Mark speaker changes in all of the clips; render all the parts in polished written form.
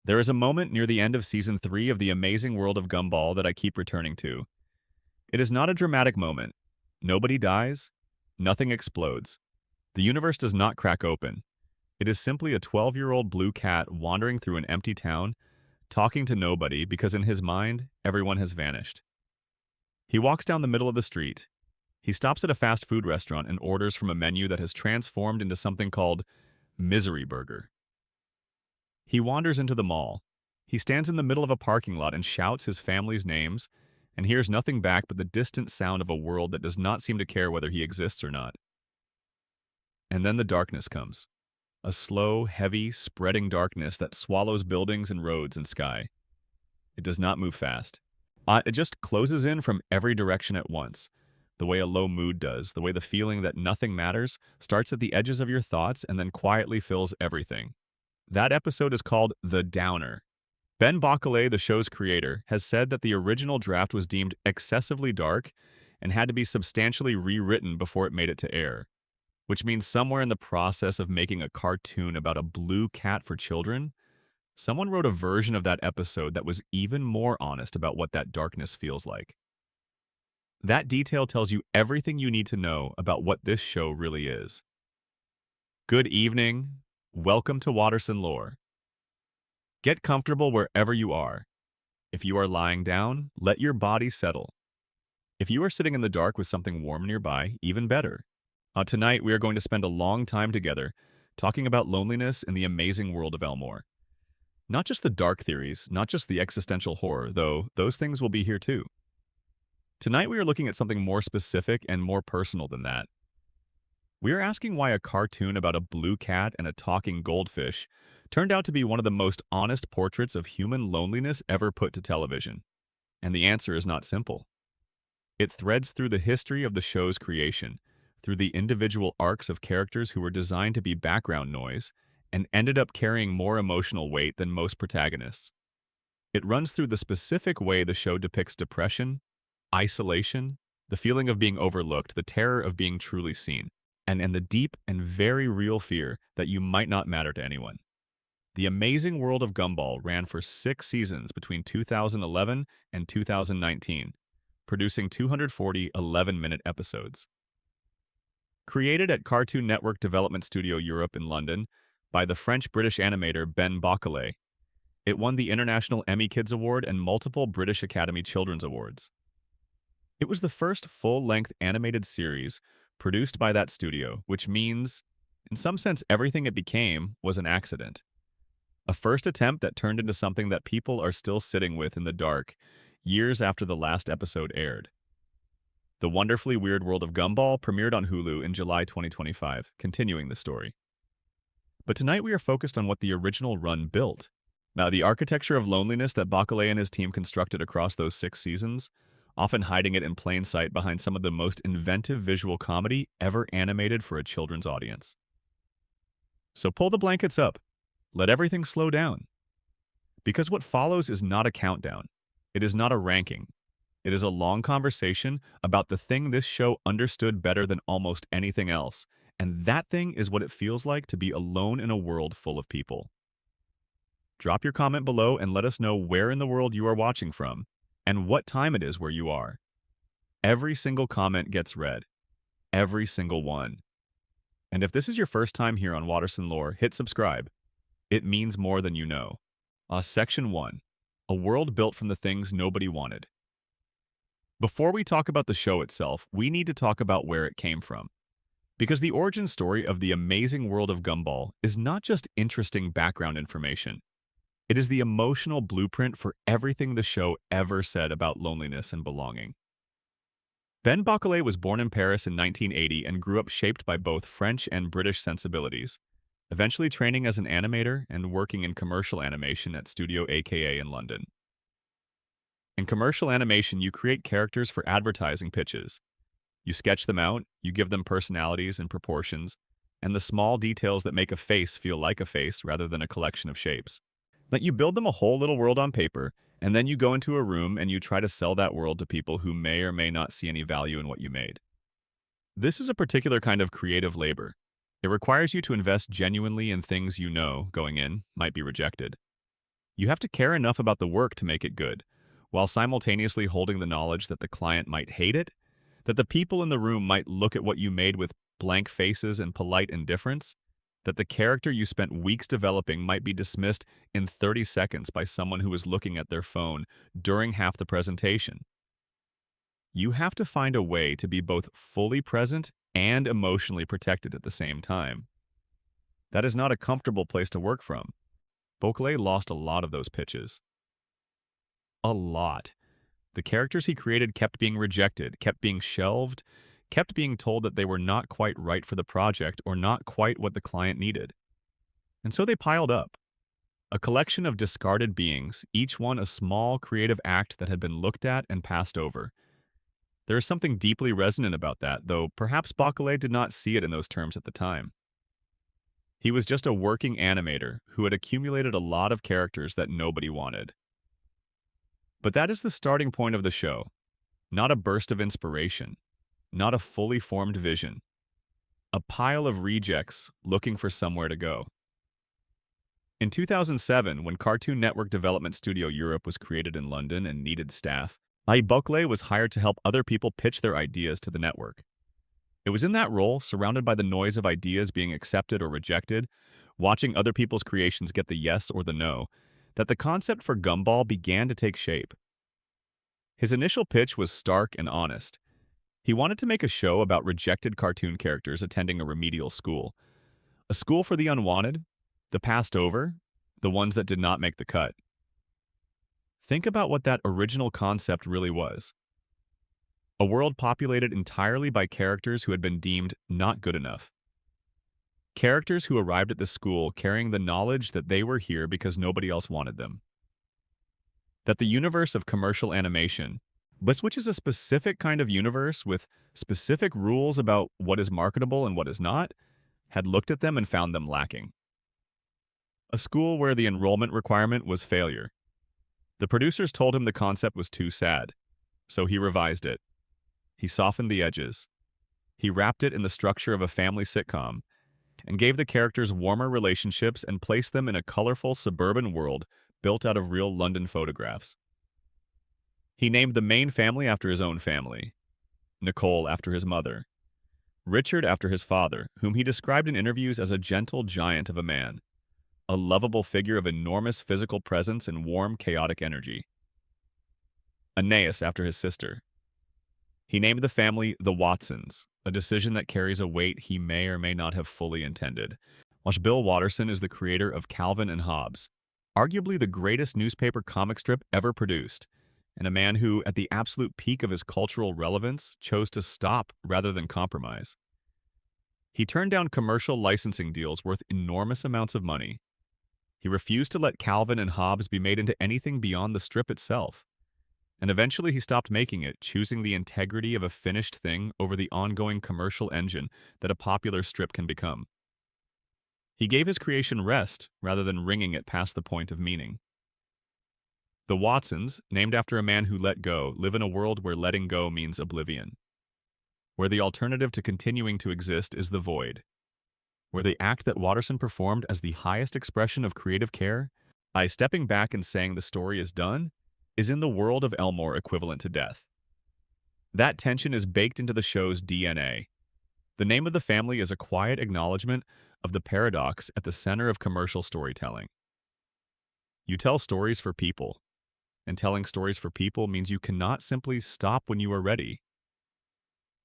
Speaker 1: There is a moment near the end of Season 3 of The Amazing World of Gumball that I keep returning to. It is not a dramatic moment. Nobody dies. Nothing explodes. The universe does not crack open. It is simply a 12-year-old blue cat wandering through an empty town, talking to nobody because in his mind, everyone has vanished. He walks down the middle of the street. He stops at a fast food restaurant and orders from a menu that has transformed into something called Misery Burger. He wanders into the mall. He stands in the middle of a parking lot and shouts his family's names and hears nothing back but the distant sound of a world that does not seem to care whether he exists or not. And then the darkness comes. A slow, heavy, spreading darkness that swallows buildings and roads and sky. It does not move fast. It just closes in from every direction at once, the way a low mood does, the way the feeling that nothing matters starts at the edges of your thoughts and then quietly fills everything. That episode is called The Downer. Ben Bockelay, the show's creator, has said that the original draft was deemed excessively dark and had to be substantially rewritten before it made it to air, which means somewhere in the process of making a cartoon about a blue cat for children, someone wrote a version of that episode that was even more honest about what that darkness feels like. That detail tells you everything you need to know about what this show really is. Good evening. Welcome to Watterson Lore. Get comfortable wherever you are. If you are lying down, let your body settle. If you are sitting in the dark with something warm nearby, even better. Tonight, we are going to spend a long time together talking about loneliness in the amazing world of Elmore. Not just the dark theories, not just the existential horror, though those things will be here too. Tonight, we are looking at something more specific and more personal than that. We are asking why a cartoon about a blue cat and a talking goldfish turned out to be one of the most honest portraits of human loneliness ever put to television. And the answer is not simple. It threads through the history of the show's creation, through the individual arcs of characters who were designed to be background noise, and ended up carrying more emotional weight than most protagonists. It runs through the specific way the show depicts depression, isolation, the feeling of being overlooked, the terror of being truly seen, and the deep and very real fear that you might not matter to anyone. The Amazing World of Gumball ran for 6 seasons between 2011 and 2019, producing 240 11-minute episodes. Created at Cartoon Network Development Studio Europe in London by the French-British animator Ben Bockelay, it won the International Emmy Kids Award and multiple British Academy Children's Awards. It was the first full-length animated series produced by that studio, which means, in some sense, everything it became was an accident. A first attempt that turned into something that people are still sitting with in the dark years after the last episode aired. The Wonderfully Weird World of Gumball premiered on Hulu in July 2025, continuing the story. But tonight we are focused on what the original run built. Now, the architecture of loneliness that Bockelay and his team constructed across those 6 seasons, often hiding it in plain sight behind some of the most inventive visual comedy ever animated for a children's audience. So pull the blankets up. Let everything slow down. Because what follows is not a countdown. It is not a ranking. It is a long conversation about the thing this show understood better than almost anything else, and that thing is what it feels like to be alone in a world full of people. Drop your comment below and let us know where in the world you are watching from, and what time it is where you are. Every single comment gets read. Every single one. And if this is your first time here on Watterson Lore, hit subscribe. It means more than you know. Section 1. A world built from the things nobody wanted. Before we talk about the show itself, we need to talk about where it came from. Because the origin story of the Amazing World of Gumball is not just interesting background information. It is the emotional blueprint for everything the show ever said about loneliness and belonging. Ben Bockelay was born in Paris in 1980 and grew up shaped by both French and British sensibilities, eventually training as an animator and working in commercial animation at Studio AKA in London. In commercial animation, you create characters for advertising pitches. You sketch them out, you give them personalities and proportions, and the small details that make a face feel like a face rather than a collection of shapes. That you build them a whole little world on paper, and then you go into a room and you try to sell that world to people who may or may not see any value in what you made. This is a particular kind of creative labor. It requires you to invest genuinely in things you know, going in, might be rejected. You have to care enough about the work to make it good, while simultaneously holding the knowledge that the client might hate it, that the people in the room might look at what you made with blank faces and polite indifference, that the character you spent weeks developing might be dismissed in 30 seconds by someone who was looking at their phone during half the presentation. You have to find a way to be both fully present and emotionally protected at the same time. That is not a comfortable place to work from. Boclet lost a lot of those pitches. A lot. The characters he created kept being rejected, kept being shelved, kept being told that they were not quite right for the project or not quite what the client needed. And so they piled up. A collection of discarded beings, each one a small creative act that had been looked at and passed over. There is something deeply resonant about that, though perhaps Boclet did not see it in those terms at the time. He was just a working animator who had accumulated a lot of characters that nobody wanted. But that is the starting point of the show, not a burst of inspiration, not a fully formed vision, a pile of rejects looking for somewhere to go. In 2007, when Cartoon Network Development Studio Europe was created in London and needed staff, Boclet was hired to help other people pitch their ideas to the network. It was in that role, surrounded by the noise of ideas being accepted or rejected, watching other people's creations get the yes or the no, that the concept for Gumball began to take shape. His initial pitch was stark and honest. He wanted to make a show about rejected cartoon characters attending a remedial school. A school for the unwanted, the passed over, the ones that did not make the cut. Think about what that original concept really was. A world populated entirely by characters who had been deemed not good enough. Characters who arrived at the school carrying the knowledge that they were here because nobody else wanted them. That the universe of commercial animation, which is a specific kind of universe with specific rules about what is marketable and what is not, had looked at them and found them lacking. A school where the enrollment requirement was failure. The producers told him the concept was too sad, so he revised it. He softened the edges. He wrapped it in the structure of a family sitcom and gave the characters warmer relationships and placed them in a colorful suburban world built out of real London photographs. He named the main family after his own family, Nicole after his mother, Richard after his father, whom he described in interviews as a gentle giant of a man, a lovable figure of enormous physical presence and warm, chaotic energy. Anais after his sister. He named the family the Wattersons, a decision that carries a weight he may or may not have fully intended. Bill Watterson is the creator of Calvin and Hobbes, arguably the greatest newspaper comic strip ever produced, and a man who, at the absolute peak of his cultural relevance, chose to stop rather than compromise. He turned down commercial licensing deals worth enormous amounts of money. He refused to let Calvin and Hobbes be made into anything beyond the strip itself. And eventually he stopped making it, choosing the integrity of a finished thing over the ongoing commercial engine that a popular strip can become. He gave his creation rest rather than wringing it past the point of meaning. The Wattsons, named after a man who let go, live in a world where letting go means oblivion, where the alternative to continuing to exist is the void, where the act that Watterson performed as the highest expression of creative care, by stepping back and saying the story is done, is in the world of Elmore equivalent to death. That tension is baked into the show's DNA. The name of the family is a quiet acknowledgement of the paradox at the center of commercial storytelling. You tell stories for people, and telling stories for people means you cannot simply stop when you are ready.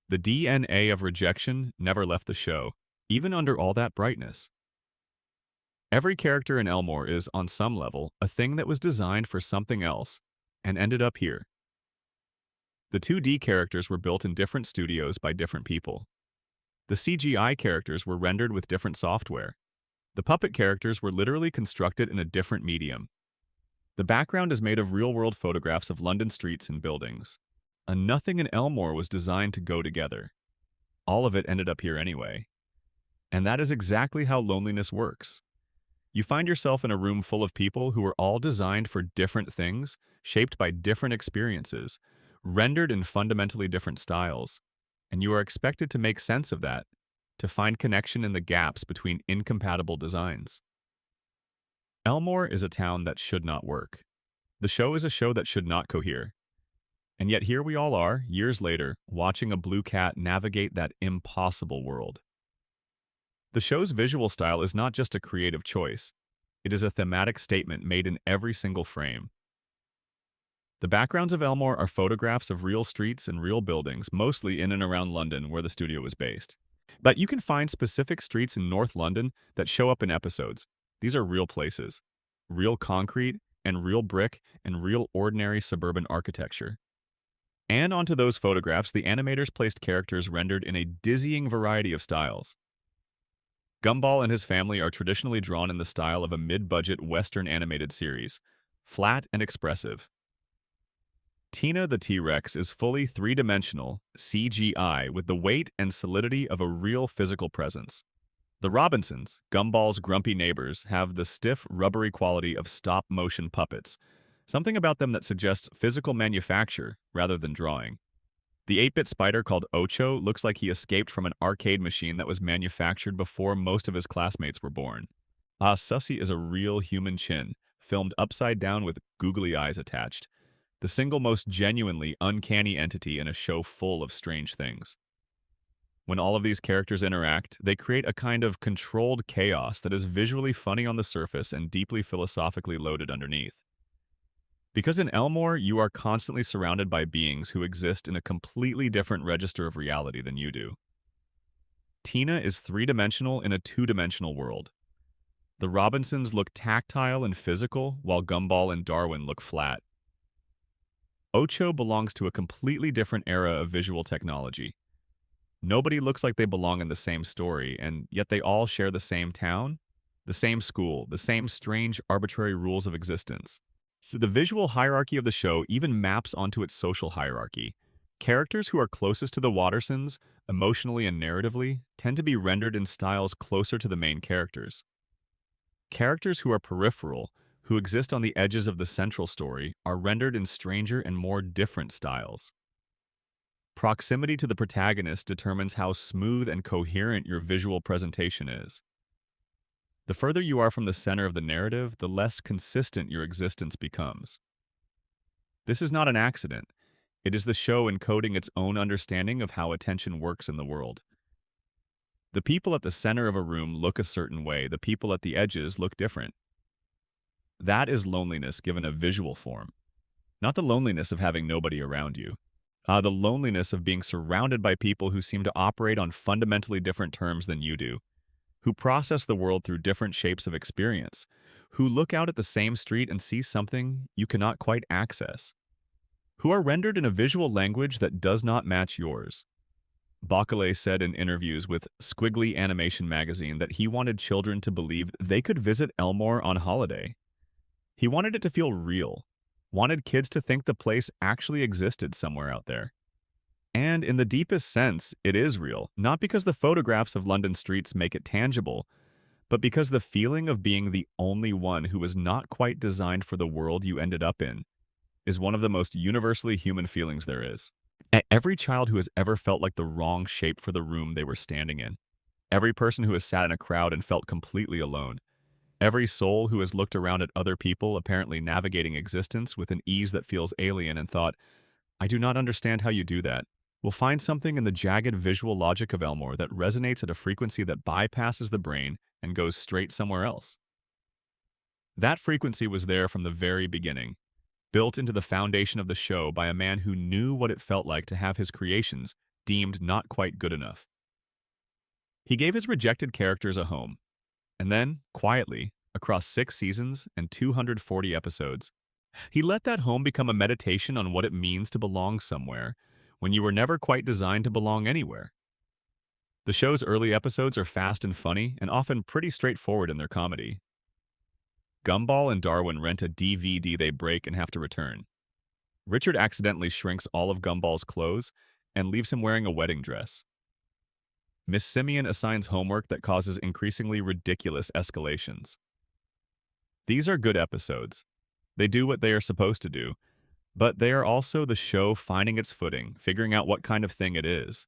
Speaker 1: The DNA of rejection never left the show, even under all that brightness. Every character in Elmore is, on some level, a thing that was designed for something else, and ended up here. The 2D characters were built in different studios by different people. The CGI characters were rendered with different software. The puppet characters were literally constructed in a different medium. The background is made of real-world photographs of London streets and buildings. And nothing in Elmore was designed to go together. All of it ended up here anyway. And that is exactly how loneliness works. You find yourself in a room full of people who are all designed for different things, shaped by different experiences, rendered in fundamentally different styles, and you are expected to make sense of that, to find connection in the gaps between incompatible designs. Elmore is a town that should not work. The show is a show that should not cohere. And yet here we all are, years later, watching a blue cat navigate that impossible world. The show's visual style is not just a creative choice. It is a thematic statement made in every single frame. The backgrounds of Elmore are photographs of real streets and real buildings, mostly in and around London, where the studio was based. But you can find specific streets in North London that show up in episodes. These are real places, real concrete, and real brick, and real ordinary suburban architecture. And onto those photographs, the animators placed characters rendered in a dizzying variety of styles. Gumball and his family are traditionally drawn in the style of a mid-budget Western animated series, flat and expressive. Tina the T-Rex is fully three-dimensional, CGI, with the weight and solidity of a real physical presence. The Robinsons, Gumball's grumpy neighbors, have the stiff, rubbery quality of stop-motion puppets, something about them that suggests physical manufacture rather than drawing. The 8-bit spider called Ocho looks like he escaped from an arcade machine that was manufactured before most of his classmates were born. Ah Sussy is a real human chin, filmed upside down with googly eyes attached, the single most genuinely uncanny entity in a show full of strange things. When all of these characters interact, they create a kind of controlled chaos that is visually funny on the surface and deeply philosophically loaded underneath. Because in Elmore, you are constantly surrounded by beings who exist in a completely different register of reality than you do. Tina is three-dimensional in a two-dimensional world. The Robinsons look tactile and physical, while Gumball and Darwin look flat. Ocho belongs to a completely different era of visual technology. Nobody looks like they belong in the same story, and yet they all share the same town, the same school, the same strange, arbitrary rules of existence. So the visual hierarchy of the show even maps onto its social hierarchy. Characters who are closest to the Wattersons, emotionally and narratively, tend to be rendered in styles closer to the main characters. Characters who are peripheral, who exist on the edges of the central story, are rendered in stranger and more different styles. Proximity to the protagonist determines how smooth and coherent your visual presentation is. The further you are from the center of the narrative, the less consistent your existence becomes. This is not an accident. It is the show encoding its own understanding of how attention works in the world. The people at the center of a room look a certain way, the people at the edges look different. That is loneliness given a visual form, not the loneliness of having nobody around you. The loneliness of being surrounded by people who seem to operate on fundamentally different terms than you do, who process the world through different shapes of experience, who look out at the same street and see something you cannot quite access, who are rendered in a visual language that does not match yours. Bacalé said in interviews with Squiggly Animation magazine that he wanted children to believe they could visit Elmore on holiday. He wanted it to feel real, wanted kids to think the place actually existed somewhere out there. And in the deepest sense, it is real, not because the photographs of London streets make it tangible, but because the feeling of being the only one who was not quite designed for the world you ended up in is one of the most universally human feelings there is. Every child who has ever felt like the wrong shape for the room they were standing in, every person who has sat in a crowd and felt completely alone, every soul who has looked around at other people apparently navigating existence with an ease that feels alien and thought, I do not understand how you do that, will find something in the jagged visual logic of Elmore that resonates at a frequency that bypasses the brain and goes straight somewhere else. That frequency was there from the very beginning, built into the foundation of the show by a man who knew what it felt like to have his creations deemed not quite good enough. He gave his rejected characters a home, and then, quietly, across 6 seasons and 240 episodes, he let that home become a meditation on what it means to belong somewhere when you were never quite designed to belong anywhere. The show's early episodes are fast and funny and often pretty straightforward in their comedy. Gumball and Darwin rent a DVD they break and have to return. Richard accidentally shrinks all of Gumball's clothes and leaves him wearing a wedding dress. Miss Simeon assigns homework that causes increasingly ridiculous escalations. These are good episodes. They do what they are supposed to do, but they are also the show finding its footing, figuring out what kind of thing it is.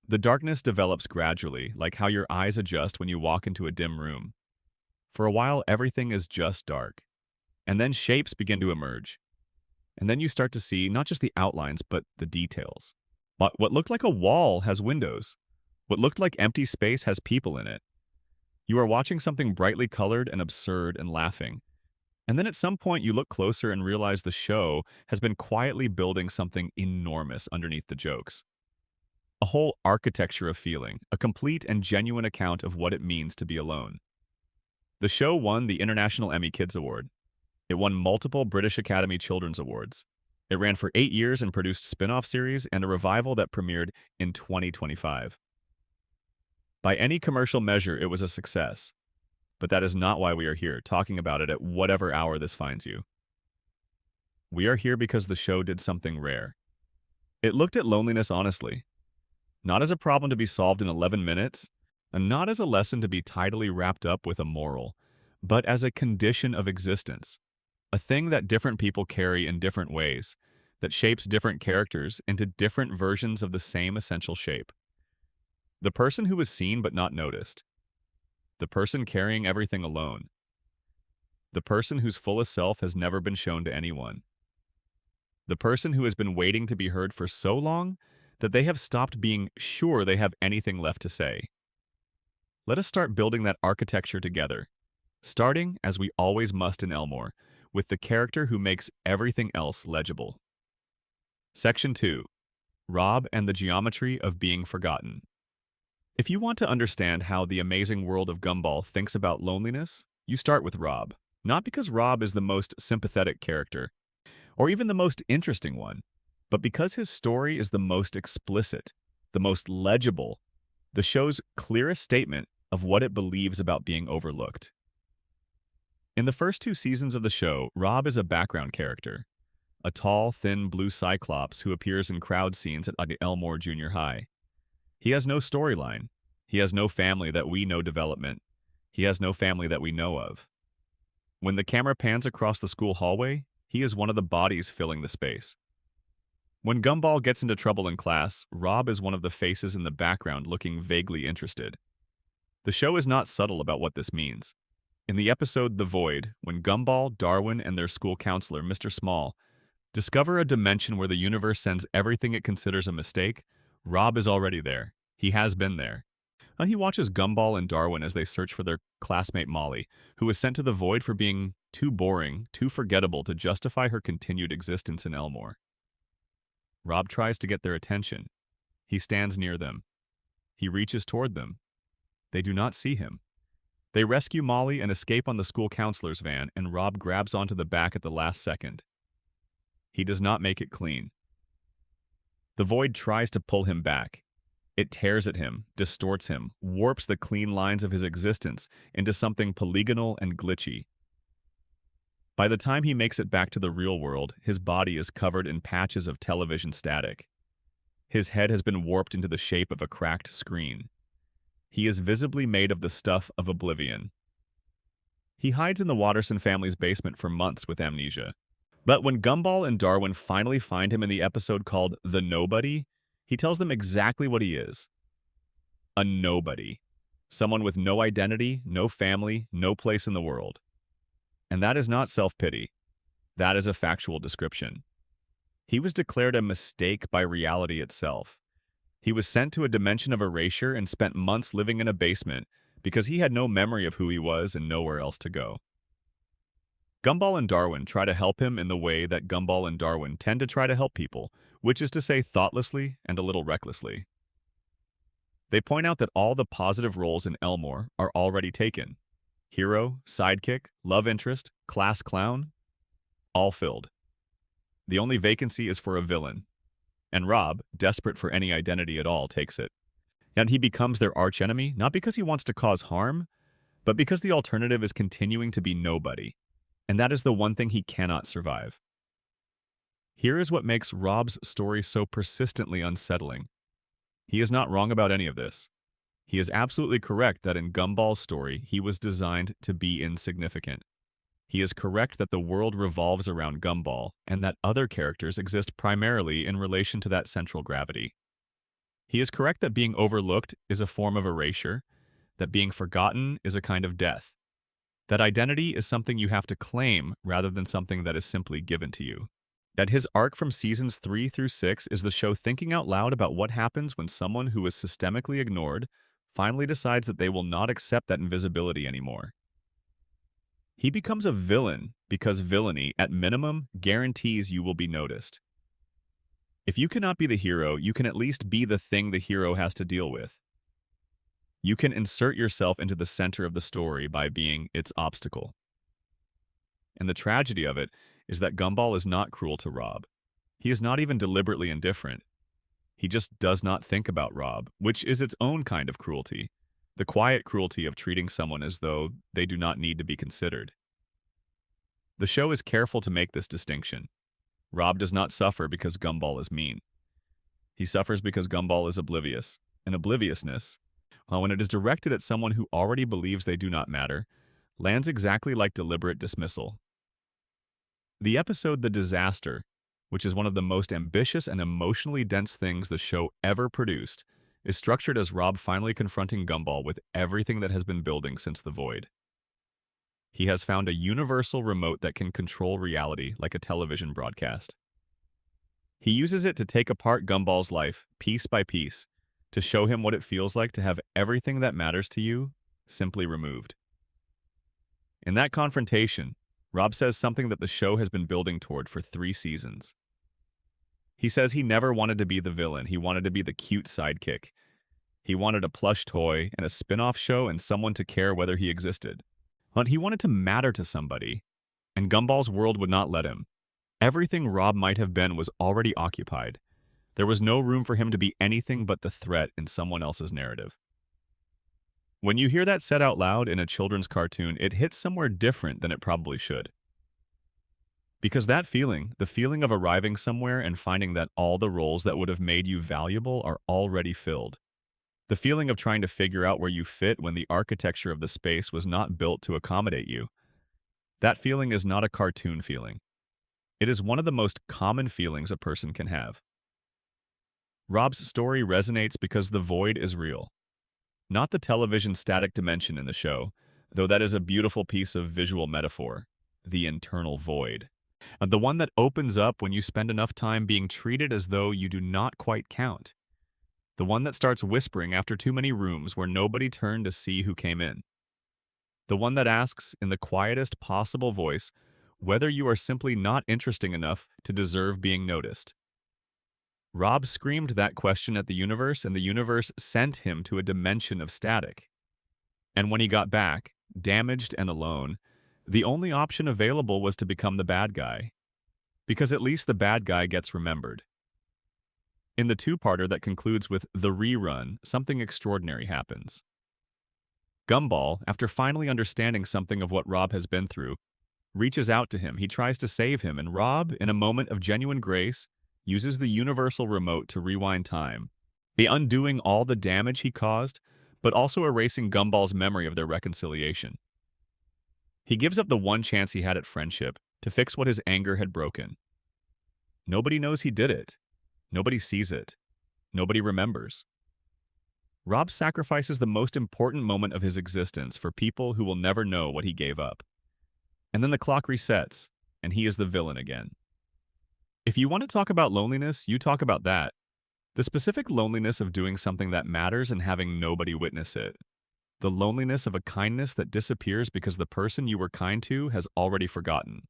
Speaker 1: The darkness develops gradually, like how your eyes adjust when you walk into a dim room. For a while, everything is just dark. And then shapes begin to emerge. And then you start to see not just the outlines, but the details. What looked like a wall has windows. What looked like empty space has people in it. You are watching something brightly colored and absurd and laughing. And then at some point you look closer and realize the show has been quietly building something enormous underneath the jokes. A whole architecture of feeling, a complete and genuine account of what it means to be alone. The show won the International Emmy Kids Award. It won multiple British Academy Children's Awards. It ran for 8 years and produced spin-off series and a revival that premiered in 2025. By any commercial measure, it was a success. But that is not why we are here, talking about it at whatever hour this finds you. We are here because the show did something rare. It looked at loneliness honestly. Not as a problem to be solved in 11 minutes, and not as a lesson to be tidily wrapped up with a moral, but as a condition of existence. A thing that different people carry in different ways, that shapes different characters into different versions of the same essential shape. The person who is seen but not noticed. The person carrying everything alone. The person whose fullest self has never been shown to anyone. The person who has been waiting to be heard for so long that they have stopped being sure they have anything left to say. Let us start building that architecture together, starting, as we always must in Elmore, with the character who makes everything else legible. Section 2. Rob and the Geometry of Being Forgotten. If you want to understand how the Amazing World of Gumball thinks about loneliness, you start with Rob. Not because Rob is the most sympathetic character, or even the most interesting one, but because his story is the most explicit, the most legible, the show's clearest statement of what it believes about being overlooked. In the first 2 seasons of the show, Rob is a background character, a tall, thin blue cyclops who appears in crowd scenes at Elmore Junior High. He has no storyline. He has no family that we know development. He has no family that we know of. When the camera pans across the school hallway, he is one of the bodies filling the space. When Gumball gets into trouble in class, Rob is one of the faces in the background looking vaguely interested. The show is not subtle about what this means. In the episode The Void, when Gumball, Darwin, and their school counselor, Mr. Small, discover a dimension where the universe sends everything it considers a mistake, Rob is already there. He has been there. And he watches Gumball and Darwin as they search for their classmate Molly, who was sent to the Void for being too boring, too forgettable to justify her continued existence in Elmore. Rob tries to get their attention. He stands near them. He reaches toward them. They do not see him. They rescue Molly and escape on the school counselor's van, and Rob grabs onto the back at the last second. He does not make it clean. The Void tries to pull him back. It tears at him, distorts him, warps the clean lines of his existence into something polygonal and glitchy. By the time he makes it back to the real world, his body is covered in patches of television static. His head has been warped into the shape of a cracked screen. He is visibly made of the stuff of oblivion. He hides in the Watterson family's basement for months with amnesia. But when Gumball and Darwin finally find him in the episode called The Nobody, he tells them exactly what he is. A nobody. Someone with no identity, no family, no place in the world. And that is not self-pity. That is a factual description. He was declared a mistake by reality itself. He was sent to a dimension of erasure and spent months living in a basement because he had no memory of who he was and nowhere else to go. Gumball and Darwin try to help him in the way that Gumball and Darwin tend to try to help people, which is to say thoughtlessly and a little recklessly. They point out that all the positive roles in Elmore are already taken. Hero, sidekick, love interest, class clown, all filled. The only vacancy is for a villain. And Rob, desperate for any identity at all, takes it. And he becomes their archenemy, not because he wants to cause harm, but because the alternative is continuing to be nobody. And that is the one thing he cannot survive. Here is what makes Rob's story so persistently unsettling. He is not wrong about any of this. He is absolutely correct that in Gumball's story, he was designed to be insignificant. He is correct that the world revolves around Gumball, and that other characters exist primarily in relation to that central gravity. He is correct that being overlooked is a form of erasure, that being forgotten is a kind of death. That identity is something you have to claim rather than something that is simply given to you. That his arc from seasons 3 through 6 is the show thinking out loud about what happens when someone who is systemically ignored finally decides that they will not accept that invisibility anymore. He becomes a villain because villainy, at minimum, guarantees you will be noticed. If you cannot be the hero, you can at least be the thing the hero has to deal with. You can insert yourself into the center of the story by being its obstacle. And the tragedy of it is that Gumball is not cruel to Rob. He is not even deliberately indifferent. He just does not think about Rob, which is its own kind of cruelty. The quiet cruelty of treating someone as though they do not need to be considered. The show is careful to make this distinction. Rob does not suffer because Gumball is mean. He suffers because Gumball is oblivious, and obliviousness, when it is directed at someone who already believes they do not matter, lands exactly like deliberate dismissal. The episode The Disaster, which is one of the most ambitious and emotionally dense things the show ever produced, is structured as Rob finally confronting Gumball with everything that has been building since the Void. He has found a universal remote that can control reality like a television broadcast. He uses it to take apart Gumball's life, piece by piece, to show him what it feels like to have everything that matters to you simply removed. In that confrontation, Rob says something that the show has been building toward for 3 seasons. He says he never wanted to be the villain, he wanted to be the cute sidekick. He wanted a plush toy and a spin-off show and someone to care whether he existed. But he wanted to matter to somebody, and Gumball's world would not let him. Everything Rob might have been was already occupied. There was no room for him to be anything but the threat in someone else's narrative. When you hear that said out loud in a children's cartoon, it hits somewhere different than it probably should. Because that feeling, the feeling of arriving somewhere and finding that all the roles that would have made you valuable are already filled. The feeling of trying to figure out where you fit when the architecture of the space was not built to accommodate you. That feeling is not a cartoon feeling. It is one of the most common feelings a person can have. Rob's story resonates because the void is real. Not the television static dimension in the show, though that is a beautiful piece of visual metaphor, the internal void. The one that opens up when you spend enough time being treated as though you do not quite count. The one that starts whispering after too many rooms where nobody turned to see who came in. The one that asks, in the quietest possible voice, whether you are simply not interesting enough to deserve being noticed. Rob screamed that question at the universe, and the universe sent him to a dimension of static. And when he got back, damaged and alone, the only option available was to become the bad guy. Because at least the bad guy gets remembered. In the two-parter that concludes with The Rerun, something extraordinary happens. Gumball, after finally understanding something of what Rob has been through, reaches out to him. He tries to save him, and Rob, in a moment of genuine grace, uses the universal remote to rewind time, undoing all the damage he caused, but also erasing Gumball's memory of their reconciliation. He gives up the one chance he had at friendship to fix what his anger had broken. Nobody knows he did it. Nobody sees it. Nobody remembers. Rob sacrifices the most important moment of his existence for people who will never know what he gave up. And then the clock resets, and he is the villain again. If you want to talk about loneliness, you talk about that. The specific loneliness of doing something that matters and having nobody witness it. The loneliness of a kindness that disappears because the person you were kind to has already forgotten.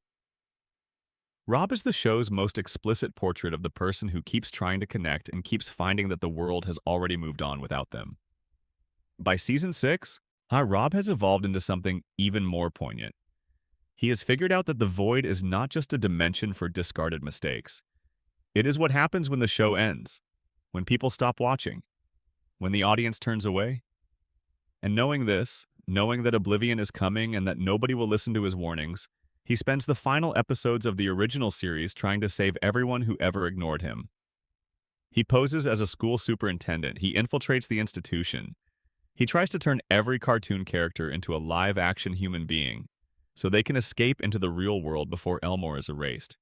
Speaker 1: Rob is the show's most explicit portrait of the person who keeps trying to connect and keeps finding that the world has already moved on without them. By season 6, Rob has evolved into something even more poignant. He has figured out that the void is not just a dimension for discarded mistakes. It is what happens when the show ends, when people stop watching, when the audience turns away. And knowing this, knowing that oblivion is coming and that nobody will listen to his warnings, he spends the final episodes of the original series trying to save everyone who ever ignored him. He poses as a school superintendent. He infiltrates the institution. He tries to turn every cartoon character into a live-action human being so they can escape into the real world before Elmore is erased.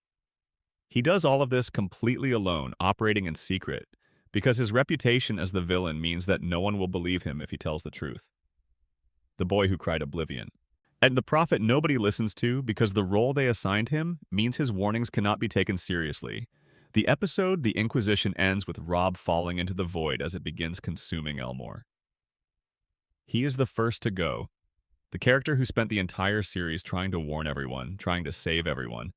Speaker 1: He does all of this completely alone, operating in secret, because his reputation as the villain means that no one will believe him if he tells the truth. The boy who cried oblivion. And the prophet nobody listens to because the role they assigned him means his warnings cannot be taken seriously. The episode, The Inquisition, ends with Rob falling into the void as it begins consuming Elmore. He is the first to go, the character who spent the entire series trying to warn everyone, trying to save everyone,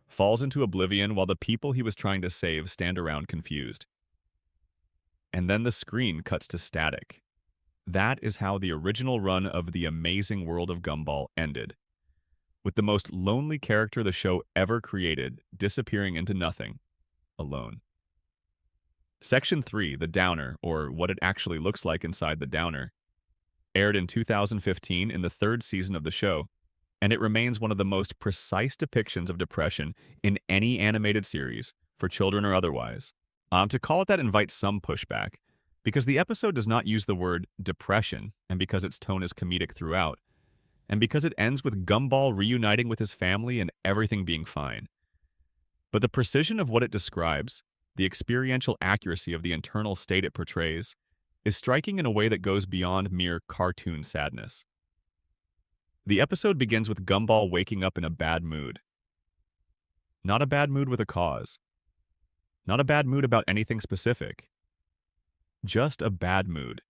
Speaker 1: falls into oblivion while the people he was trying to save stand around confused. And then the screen cuts to static. That is how the original run of The Amazing World of Gumball ended, with the most lonely character the show ever created disappearing into nothing, alone. Section 3, The Downer, or What It Actually Looks Like Inside the Downer, aired in 2015 in the third season of the show, and it remains one of the most precise depictions of depression in any animated series, for children or otherwise. To call it that invites some pushback, because the episode does not use the word depression, and because its tone is comedic throughout, and because it ends with Gumball reuniting with his family and everything being fine. But the precision of what it describes, the experiential accuracy of the internal state it portrays, is striking in a way that goes beyond mere cartoon sadness. The episode begins with Gumball waking up in a bad mood. Not a bad mood with a cause. Not a bad mood about anything specific. Just a bad mood,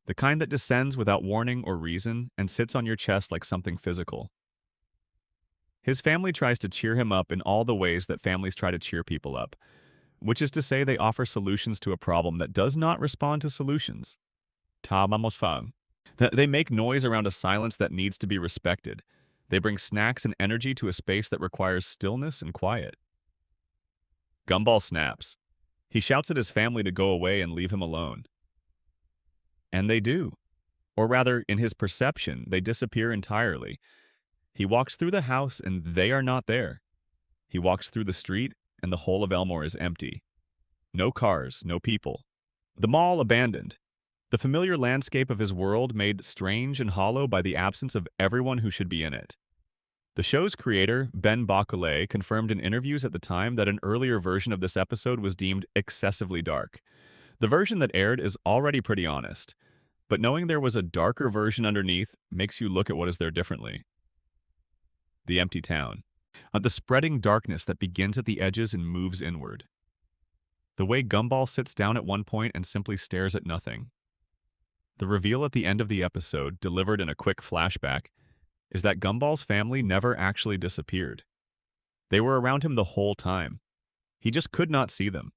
Speaker 1: the kind that descends without warning or reason and sits on your chest like something physical. His family tries to cheer him up in all the ways that families try to cheer people up, which is to say they offer solutions to a problem that does not respond to solutions. Ta vamos fang. They make noise around a silence that needs to be respected. They bring snacks and energy to a space that requires stillness and quiet. Gumball snaps. He shouts at his family to go away and leave him alone. And they do. Or rather, in his perception, they disappear entirely. He walks through the house and they are not there. He walks through the street and the whole of Elmore is empty. No cars, no people. The mall abandoned. The familiar landscape of his world made strange and hollow by the absence of everyone who should be in it. The show's creator, Ben Bocquelet, confirmed in interviews at the time that an earlier version of this episode was deemed excessively dark. The version that aired is already pretty honest, but knowing there was a darker version underneath makes you look at what is there differently. The empty town. The spreading darkness that begins at the edges and moves inward. The way Gumball sits down at one point and simply stares at nothing. The reveal at the end of the episode, delivered in a quick flashback, is that Gumball's family never actually disappeared. They were around him the whole time. He just could not see them.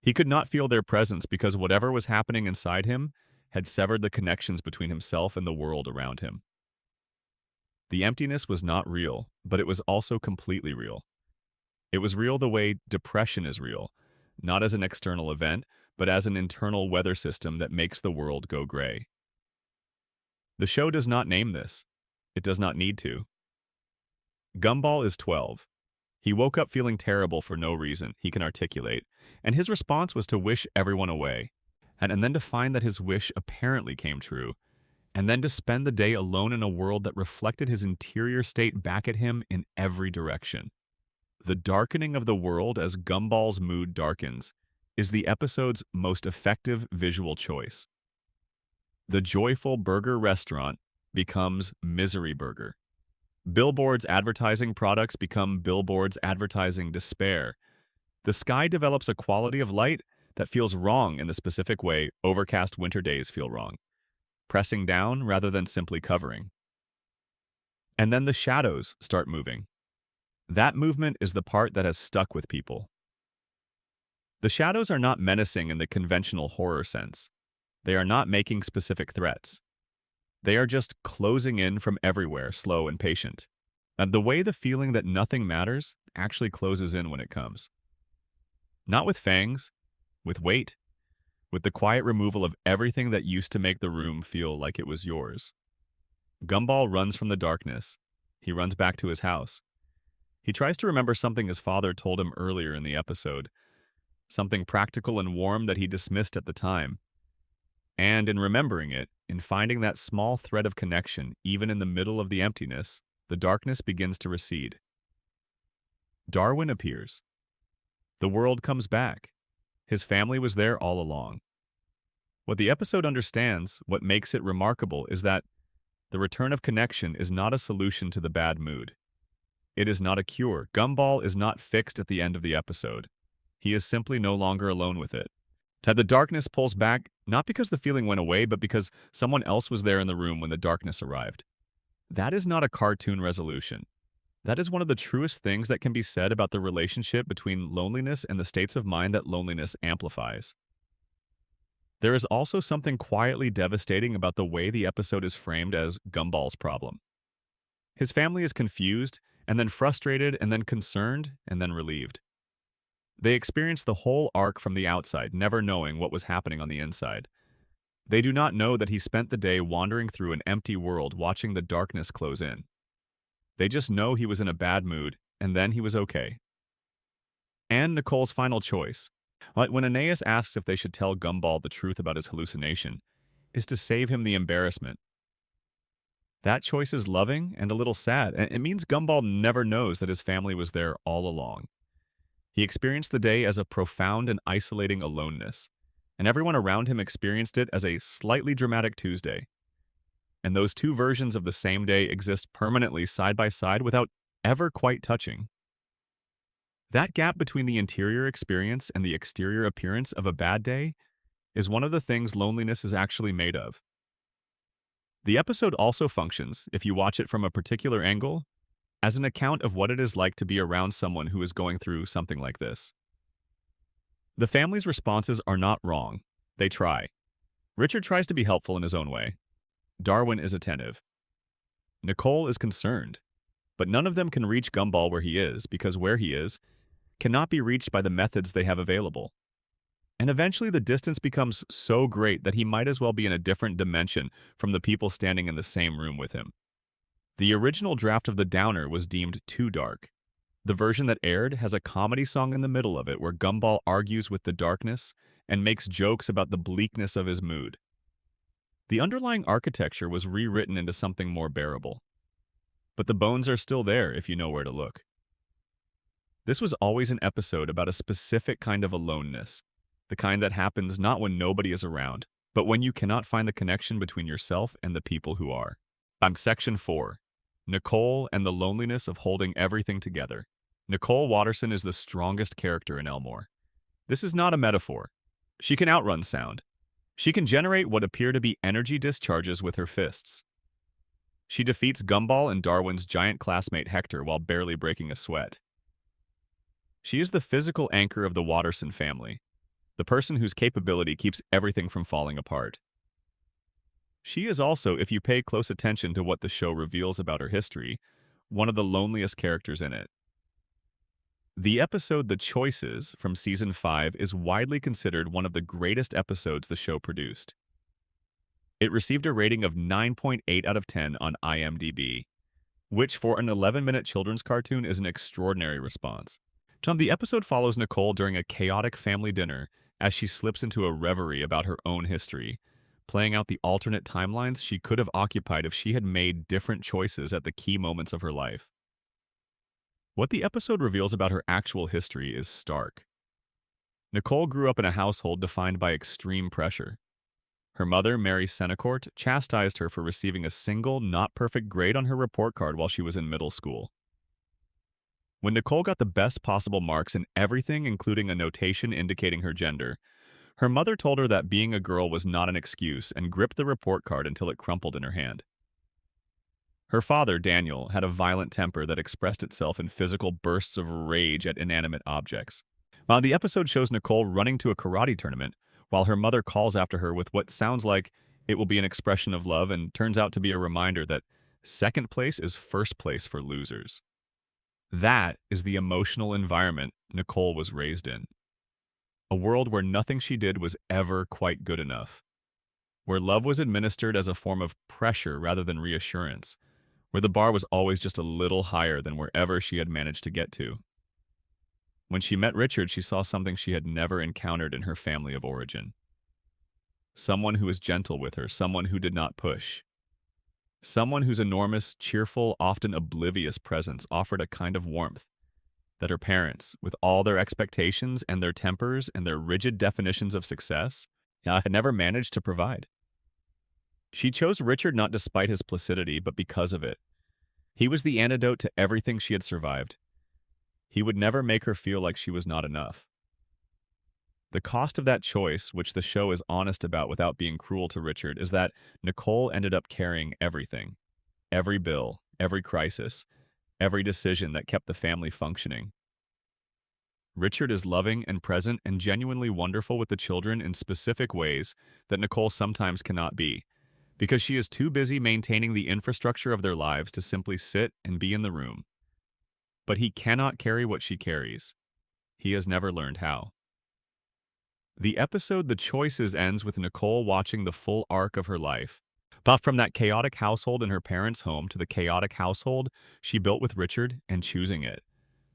Speaker 1: He could not feel their presence because whatever was happening inside him had severed the connections between himself and the world around him. The emptiness was not real, but it was also completely real. It was real the way depression is real, not as an external event, but as an internal weather system that makes the world go gray. The show does not name this. It does not need to. Gumball is 12. He woke up feeling terrible for no reason he can articulate, and his response was to wish everyone away, and then to find that his wish apparently came true, and then to spend the day alone in a world that reflected his interior state back at him in every direction. The darkening of the world as Gumball's mood darkens is the episode's most effective visual choice. The joyful burger restaurant becomes Misery Burger. Billboards advertising products become billboards advertising despair. The sky develops a quality of light that feels wrong in the specific way overcast winter days feel wrong, pressing down rather than simply covering. And then the shadows start moving. That movement is the part that has stuck with people. The shadows are not menacing in the conventional horror sense. They are not making specific threats. They are just closing in from everywhere, slow and patient. And the way the feeling that nothing matters actually closes in when it comes. Not with fangs, with weight, with the quiet removal of everything that used to make the room feel like it was yours. Gumball runs from the darkness. He runs back to his house. He tries to remember something his father told him earlier in the episode, something practical and warm that he dismissed at the time. And in remembering it, in finding that small thread of connection, even in the middle of the emptiness, the darkness begins to recede. Darwin appears. The world comes back. His family was there all along. What the episode understands, what makes it remarkable, is that The return of connection is not a solution to the bad mood. It is not a cure. Gumball is not fixed at the end of the episode. He is simply no longer alone with it. The darkness pulls back, not because the feeling went away, but because someone else was there in the room when the darkness arrived. That is not a cartoon resolution. That is one of the truest things that can be said about the relationship between loneliness and the states of mind that loneliness amplifies. There is also something quietly devastating about the way the episode is framed as Gumball's problem. His family is confused, and then frustrated, and then concerned, and then relieved. They experience the whole arc from the outside, never knowing what was happening on the inside. They do not know that he spent the day wandering through an empty world watching the darkness close in. They just know he was in a bad mood, and then he was okay. And Nicole's final choice, when Anais asks if they should tell Gumball the truth about his hallucination, is to save him the embarrassment. That choice is loving and a little sad, and it means Gumball never knows that his family was there all along. He experienced the day as a profound and isolating aloneness, and everyone around him experienced it as a slightly dramatic Tuesday. And those two versions of the same day exist permanently side by side without ever quite touching. That gap between the interior experience and the exterior appearance of a bad day is one of the things loneliness is actually made of. The episode also functions, if you watch it from a particular angle, as an account of what it is like to be around someone who is going through something like this. The family's responses are not wrong. They try. Richard tries to be helpful in his own way. Darwin is attentive. Nicole is concerned. But none of them can reach Gumball where he is, because where he is cannot be reached by the methods they have available. And eventually the distance becomes so great that he might as well be in a different dimension from the people standing in the same room with him. The original draft of The Downer was deemed too dark. The version that aired has a comedy song in the middle of it where Gumball argues with the darkness and makes jokes about the bleakness of his mood. The underlying architecture was rewritten into something more bearable. But the bones are still there if you know where to look. This was always an episode about a specific kind of aloneness, the kind that happens not when nobody is around, but when you cannot find the connection between yourself and the people who are. Section 4. Nicole and the loneliness of holding everything together. Nicole Watterson is the strongest character in Elmore. This is not a metaphor. She can outrun sound. She can generate what appear to be energy discharges with her fists. She defeats Gumball and Darwin's giant classmate Hector while barely breaking a sweat. She is the physical anchor of the Watterson family, the person whose capability keeps everything from falling apart. She is also, if you pay close attention to what the show reveals about her history, one of the loneliest characters in it. The episode The Choices from Season 5 is widely considered one of the greatest episodes the show produced. It received a rating of 9.8 out of 10 on IMDb, which for an 11-minute children's cartoon is an extraordinary response. The episode follows Nicole during a chaotic family dinner as she slips into a reverie about her own history, playing out the alternate timelines she could have occupied if she had made different choices at the key moments of her life. What the episode reveals about her actual history is stark. Nicole grew up in a household defined by extreme pressure. Her mother, Mary Senecourt, chastised her for receiving a single, not-perfect grade on her report card while she was in middle school. When Nicole got the best possible marks in everything, including a notation indicating her gender, her mother told her that being a girl was not an excuse and gripped the report card until it crumpled in her hand. Her father, Daniel, had a violent temper that expressed itself in physical bursts of rage at inanimate objects. The episode shows Nicole running to a karate tournament, while her mother calls after her with what sounds like it will be an expression of love and turns out to be a reminder that second place is first place for losers. That is the emotional environment Nicole was raised in. A world where nothing she did was ever quite good enough. Where love was administered as a form of pressure rather than reassurance. Where the bar was always just a little higher than wherever she had managed to get to. When she met Richard, she saw something she had never encountered in her family of origin. Someone who was gentle with her, someone who did not push. Someone whose enormous, cheerful, often oblivious presence offered a kind of warmth that her parents, with all their expectations and their tempers and their rigid definitions of success, had never managed to provide. She chose Richard not despite his placidity, but because of it. He was the antidote to everything she had survived. He would never make her feel like she was not enough. The cost of that choice, which the show is honest about without being cruel to Richard, is that Nicole ended up carrying everything. Every bill, every crisis, every decision that kept the family functioning. Richard is loving and present and genuinely wonderful with the children in specific ways that Nicole sometimes cannot be, because she is too busy maintaining the infrastructure of their lives to simply sit and be in the room. But he cannot carry what she carries. He has never learned how. The episode The Choices ends with Nicole watching the full arc of her life. But from that chaotic household in her parents' home to the chaotic household she built with Richard and choosing it.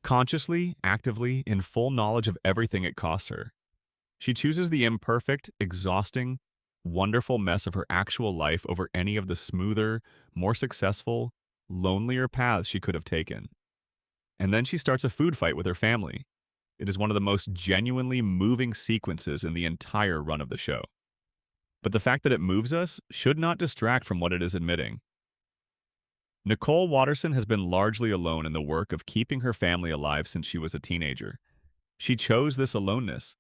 Speaker 1: Consciously, actively, in full knowledge of everything it costs her. She chooses the imperfect, exhausting, wonderful mess of her actual life over any of the smoother, more successful, lonelier paths she could have taken. And then she starts a food fight with her family. It is one of the most genuinely moving sequences in the entire run of the show. But the fact that it moves us should not distract from what it is admitting. Nicole Watterson has been largely alone in the work of keeping her family alive since she was a teenager. She chose this aloneness,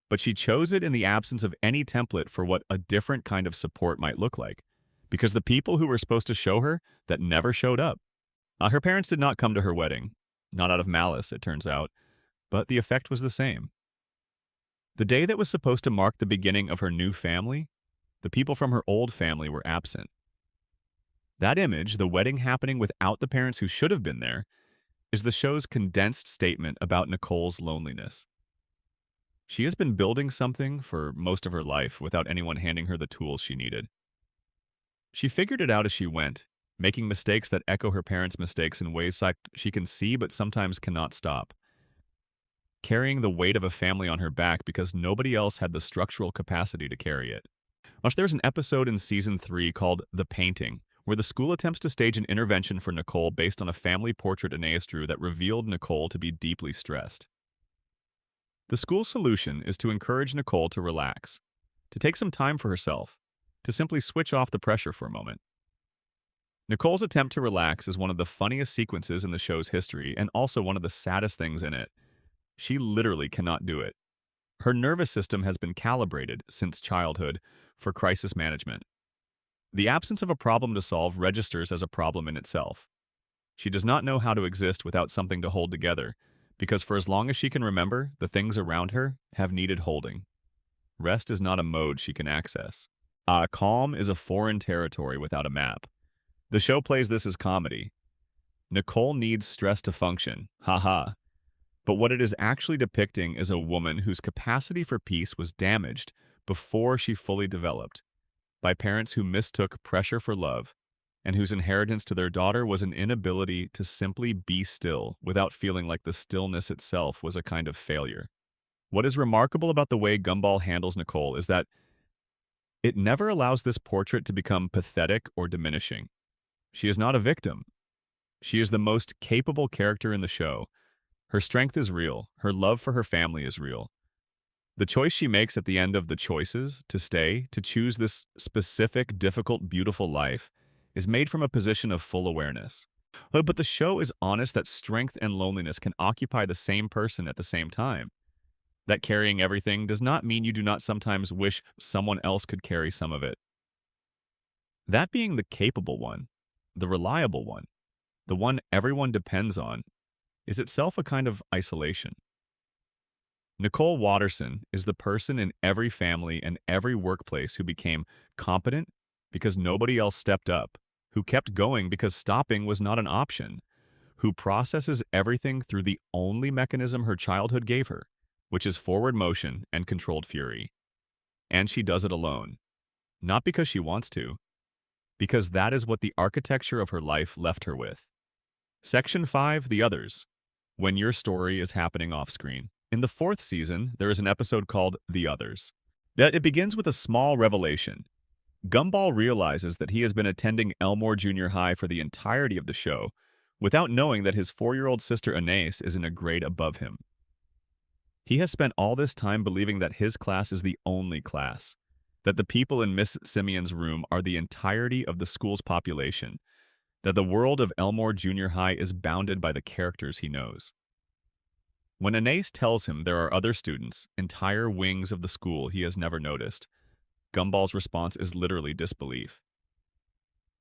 Speaker 1: but she chose it in the absence of any template for what a different kind of support might look like, because the people who were supposed to show her that never showed up. Her parents did not come to her wedding, not out of malice, it turns out, but the effect was the same. The day that was supposed to mark the beginning of her new family, the people from her old family were absent. That image, the wedding happening without the parents who should have been there, is the show's condensed statement about Nicole's loneliness. She has been building something for most of her life without anyone handing her the tools she needed. She figured it out as she went, making mistakes that echo her parents' mistakes in ways like she can see but sometimes cannot stop. Carrying the weight of a family on her back because nobody else had the structural capacity to carry it. There's an episode in Season 3 called The Painting, where the school attempts to stage an intervention for Nicole based on a family portrait Anais drew that revealed Nicole to be deeply stressed. The school's solution is to encourage Nicole to relax, to take some time for herself, to simply switch off the pressure for a moment. Nicole's attempt to relax is one of the funniest sequences in the show's history and also one of the saddest things in it. She literally cannot do it. Her nervous system has been calibrated since childhood for crisis management. The absence of a problem to solve registers as a problem in itself. She does not know how to exist without something to hold together, because for as long as she can remember, the things around her have needed holding. Rest is not a mode she can access. Calm is a foreign territory without a map. The show plays this as comedy. Nicole needs stress to function, haha. But what it is actually depicting is a woman whose capacity for peace was damaged before she fully developed, by parents who mistook pressure for love, and whose inheritance to their daughter was an inability to simply be still without feeling like the stillness itself was a kind of failure. What is remarkable about the way Gumball handles Nicole is that it never allows this portrait to become pathetic or diminishing. She is not a victim. She is the most capable character in the show. Her strength is real. Her love for her family is real. The choice she makes at the end of The Choices, to stay, to choose this specific, difficult, beautiful life, is made from a position of full awareness. But the show is honest that strength and loneliness can occupy the same person at the same time. That carrying everything does not mean you do not sometimes wish someone else could carry some of it. That being the capable one, the reliable one, the one everyone depends on, is itself a kind of isolation. Nicole Watterson is the person in every family and every workplace who became competent because nobody else stepped up, who kept going because stopping was not an option, who processes everything through the only mechanism her childhood gave her, which is forward motion and controlled fury. And she does it alone. Not because she wants to, because that is what the architecture of her life left her with. Section 5, The Others. When your story is happening off-screen. In the 4th season, there is an episode called The Others. It begins with a small revelation. Gumball realizes that he has been attending Elmore Junior High for the entirety of the show, without knowing that his 4-year-old sister Anais is in a grade above him. He has spent all this time believing that his class is the only class, that the people in Miss Simeon's room are the entirety of the school's population, that the world of Elmore Junior High is bounded by the characters he knows. When Anais tells him there are other students, entire wings of the school he has never noticed, Gumball's response is literally disbelief.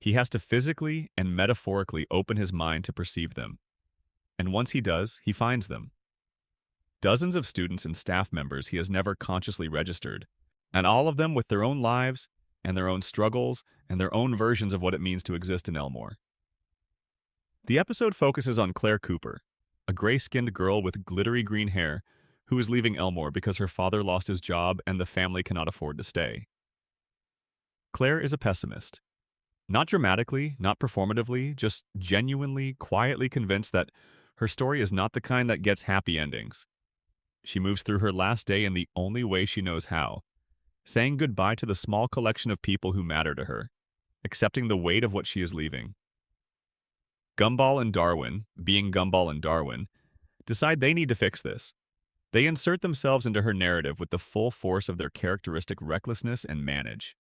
Speaker 1: He has to physically and metaphorically open his mind to perceive them, and once he does, he finds them. Dozens of students and staff members he has never consciously registered, and all of them with their own lives and their own struggles and their own versions of what it means to exist in Elmore. The episode focuses on Clare Cooper, a gray-skinned girl with glittery green hair who is leaving Elmore because her father lost his job and the family cannot afford to stay. Clare is a pessimist. Not dramatically, not performatively, just genuinely, quietly convinced that her story is not the kind that gets happy endings. She moves through her last day in the only way she knows how, saying goodbye to the small collection of people who matter to her, accepting the weight of what she is leaving. Gumball and Darwin, being Gumball and Darwin, decide they need to fix this. They insert themselves into her narrative with the full force of their characteristic recklessness and manage,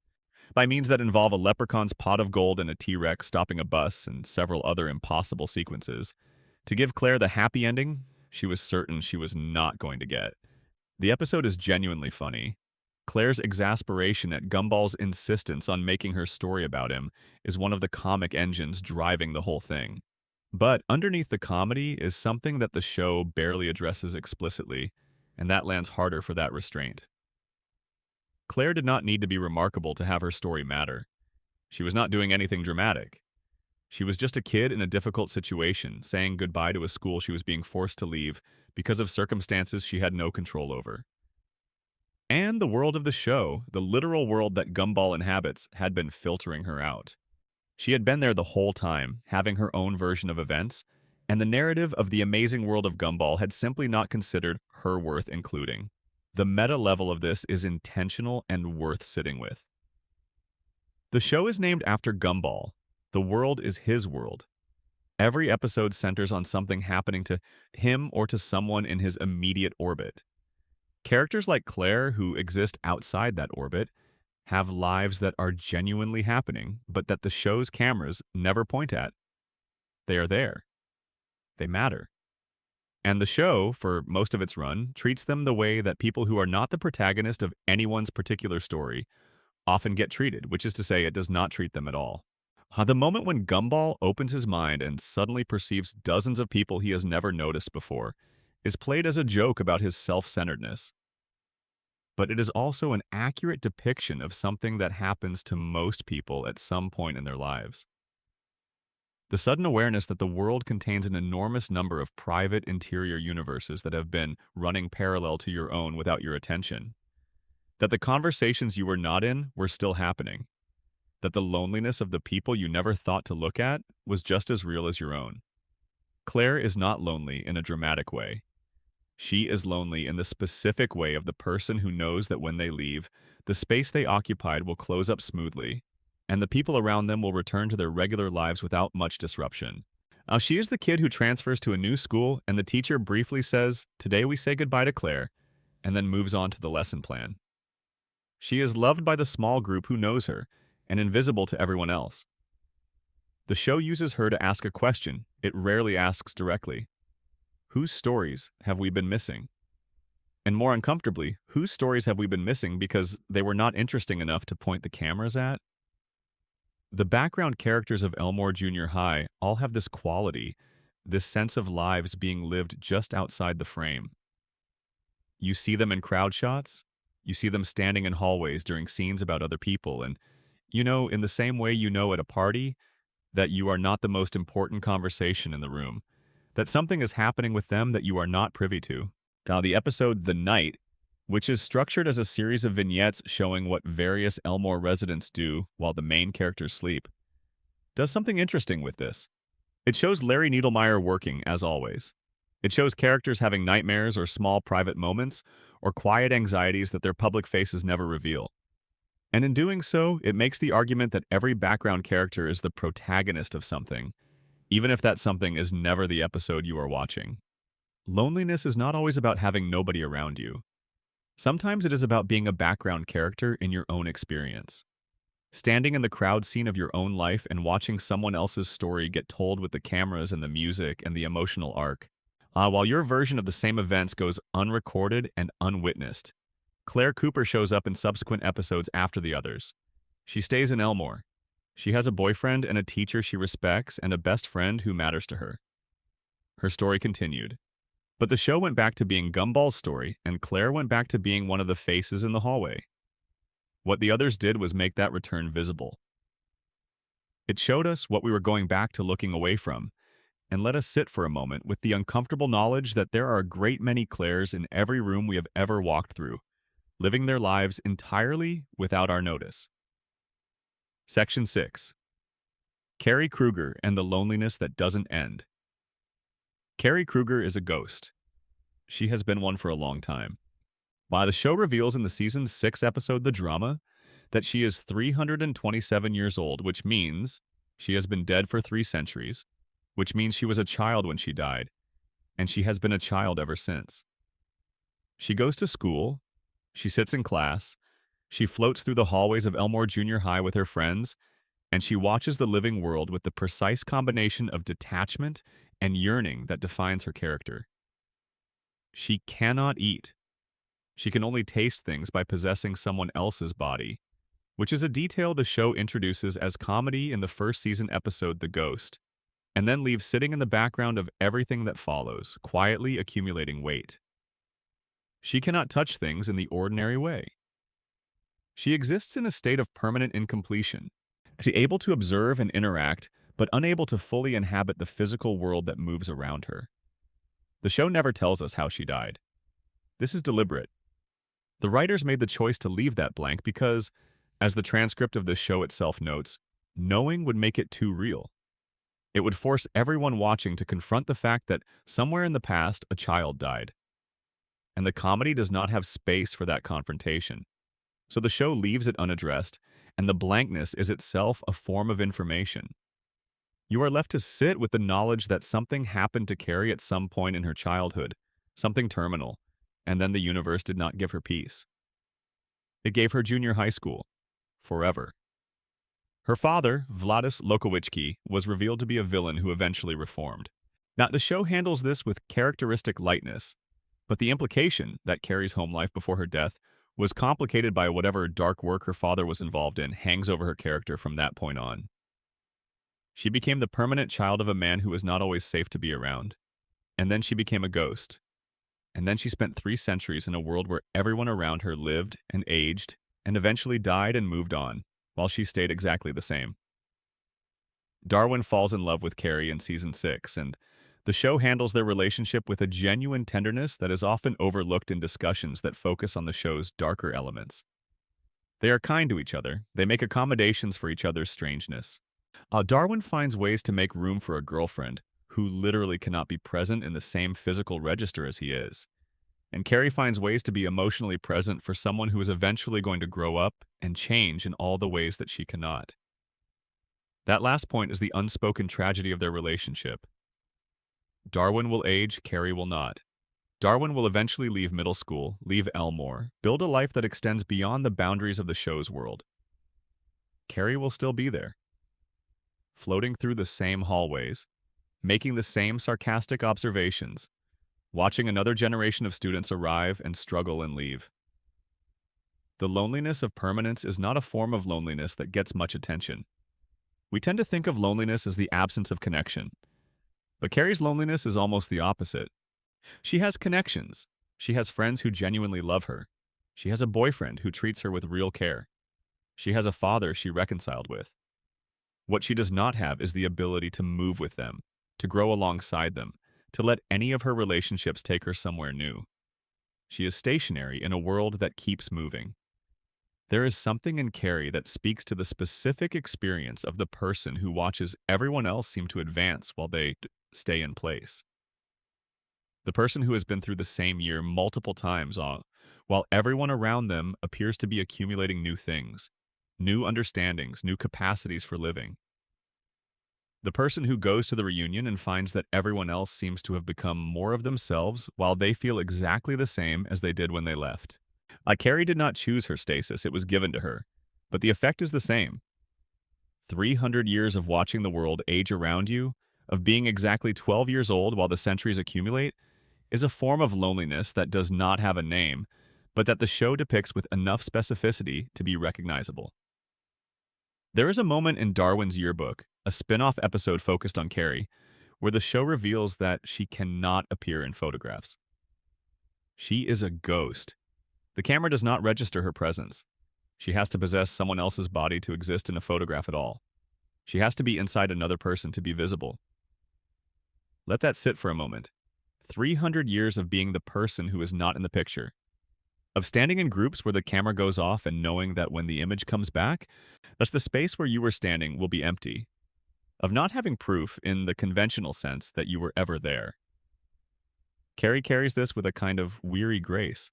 Speaker 1: by means that involve a leprechaun's pot of gold and a T-Rex stopping a bus and several other impossible sequences. To give Claire the happy ending she was certain she was not going to get. The episode is genuinely funny. Claire's exasperation at Gumball's insistence on making her story about him is one of the comic engines driving the whole thing. But underneath the comedy is something that the show barely addresses explicitly, and that lands harder for that restraint. Claire did not need to be remarkable to have her story matter. She was not doing anything dramatic. She was just a kid in a difficult situation, saying goodbye to a school she was being forced to leave because of circumstances she had no control over. And the world of the show, the literal world that Gumball inhabits, had been filtering her out. She had been there the whole time, having her own version of events, and the narrative of the Amazing World of Gumball had simply not considered her worth including. The meta level of this is intentional and worth sitting with. The show is named after Gumball. The world is his world. Every episode centers on something happening to him or to someone in his immediate orbit. Characters like Claire, who exist outside that orbit, have lives that are genuinely happening, but that the show's cameras never point at. They are there. They matter. And the show, for most of its run, treats them the way that people who are not the protagonist of anyone's particular story often get treated, which is to say it does not treat them at all. The moment when Gumball opens his mind and suddenly perceives dozens of people he has never noticed before is played as a joke about his self-centeredness. But it is also an accurate depiction of something that happens to most people at some point in their lives. The sudden awareness that the world contains an enormous number of private interior universes that have been running parallel to your own without your attention. That the conversations you were not in were still happening. That the loneliness of the people you never thought to look at was just as real as your own. Claire is not lonely in a dramatic way. She is lonely in the specific way of the person who knows that when they leave, the space they occupied will close up smoothly, and the people around them will return to their regular lives without much disruption. She is the kid who transfers to a new school, and the teacher briefly says, "Today we say goodbye to Claire," and then moves on to the lesson plan. She is loved by the small group who knows her, and invisible to everyone else. The show uses her to ask a question it rarely asks directly. Whose stories have we been missing? And more uncomfortably, whose stories have we been missing because they were not interesting enough to point the cameras at? The background characters of Elmore Junior High all have this quality, this sense of lives being lived just outside the frame. You see them in crowd shots, you see them standing in hallways during scenes about other people, and in the same way at a party, that you are not the most important conversation in the room, that something is happening with them that you are not privy to. Now, the episode The Night, which is structured as a series of vignettes showing what various Elmore residents do while the main characters sleep, does something interesting with this. It shows Larry Needlemeyer working, as always. It shows characters having nightmares or small private moments or quiet anxieties that their public faces never reveal. And in doing so, it makes the argument that every background character is the protagonist of something, even if that something is never the episode you are watching. Loneliness is not always about having nobody around you. Sometimes it is about being a background character in your own experience. Standing in the crowd scene of your own life and watching someone else's story get told with the cameras and the music and the emotional arc, while your version of the same events goes unrecorded and unwitnessed. Claire Cooper shows up in subsequent episodes after the others. She stays in Elmore. She has a boyfriend and a teacher she respects and a best friend who matters to her. Her story continued. But the show went back to being Gumball's story, and Claire went back to being one of the faces in the hallway. What the others did was make that return visible. It showed us what we were going back to looking away from, and let us sit for a moment with the uncomfortable knowledge that there are a great many Claires in every room we have ever walked through, living their lives entirely without our notice. Section 6. Carrie Kruger and the Loneliness That Doesn't End. Carrie Kruger is a ghost. She has been one for a long time. While the show reveals in the season 6 episode The Drama that she is 327 years old, which means she has been dead for 3 centuries, which means she was a child when she died, and she has been a child ever since. She goes to school, she sits in class, she floats through the hallways of Elmore Junior High with her friends, and she watches the living world with the precise combination of detachment and yearning that defines her character. She cannot eat. She can only taste things by possessing someone else's body, which is a detail the show introduces as comedy in the first season episode The Ghost, and then leaves sitting in the background of everything that follows, quietly accumulating weight. She cannot touch things in the ordinary way. She exists in a state of permanent incompletion. She is able to observe and interact, but unable to fully inhabit the physical world that moves around her. The show never tells us how she died. This is deliberate. The writers made the choice to leave that blank because, as the transcript of this show itself notes, knowing would make it too real. It would force everyone watching to confront the fact that somewhere in the past a child died. And the comedy does not have space for that confrontation. So the show leaves it unaddressed, and the blankness is itself a form of information. You are left to sit with the knowledge that something happened to Carrie at some point in her childhood, something terminal, and then the universe did not give her peace. It gave her junior high school, forever. Her father, Vladis Lokowiczki, was revealed to be a villain who eventually reformed. Now, the show handles this with characteristic lightness, but the implication that Carrie's home life before her death was complicated by whatever dark work her father was involved in hangs over her character from that point on. She became the permanent child of a man who was not always safe to be around. And then she became a ghost. And then she spent 3 centuries in a world where everyone around her lived and aged and eventually died and moved on, while she stayed exactly the same. Darwin falls in love with Carrie in season 6, and the show handles their relationship with a genuine tenderness that is often overlooked in discussions that focus on the show's darker elements. They are kind to each other. They make accommodations for each other's strangeness. Darwin finds ways to make room for a girlfriend who literally cannot be present in the same physical register as he is. And Carrie finds ways to be emotionally present for someone who is eventually going to grow up and change in all the ways that she cannot. That last point is the unspoken tragedy of their relationship. Darwin will age, Carrie will not. Darwin will eventually leave middle school, leave Elmore, build a life that extends beyond the boundaries of the show's world. Carrie will still be there, floating through the same hallways, making the same sarcastic observations, watching another generation of students arrive and struggle and leave. The loneliness of permanence is not a form of loneliness that gets much attention. We tend to think of loneliness as the absence of connection. But Carrie's loneliness is almost the opposite. She has connections. She has friends who genuinely love her. She has a boyfriend who treats her with real care. She has a father she reconciled with. What she does not have is the ability to move with them, to grow alongside them, to let any of her relationships take her somewhere new. She is stationary in a world that keeps moving. There is something in Carrie that speaks to the specific experience of the person who watches everyone else seem to advance while they stay in place. The person who has been through the same year multiple times, while everyone around them appears to be accumulating new things, new understandings, new capacities for living. The person who goes to the reunion and finds that everyone else seems to have become more of themselves while they feel exactly the same as they did when they left. Carrie did not choose her stasis, it was given to her. But the effect is the same. 300 years of watching the world age around you, of being exactly 12 years old while the centuries accumulate, is a form of loneliness that does not have a name, but that the show depicts with enough specificity to be recognizable. There is a moment in Darwin's yearbook, a spin-off episode focused on Carrie, where the show reveals that she cannot appear in photographs. She is a ghost. The camera does not register her presence. She has to possess someone else's body to exist in a photograph at all. She has to be inside another person to be visible. Let that sit for a moment. 300 years of being the person who is not in the picture. Of standing in groups where the camera goes off and knowing that when the image comes back, thus the space where you were standing will be empty. Of not having proof in the conventional sense that you were ever there. Carrie carries this with a kind of weary grace.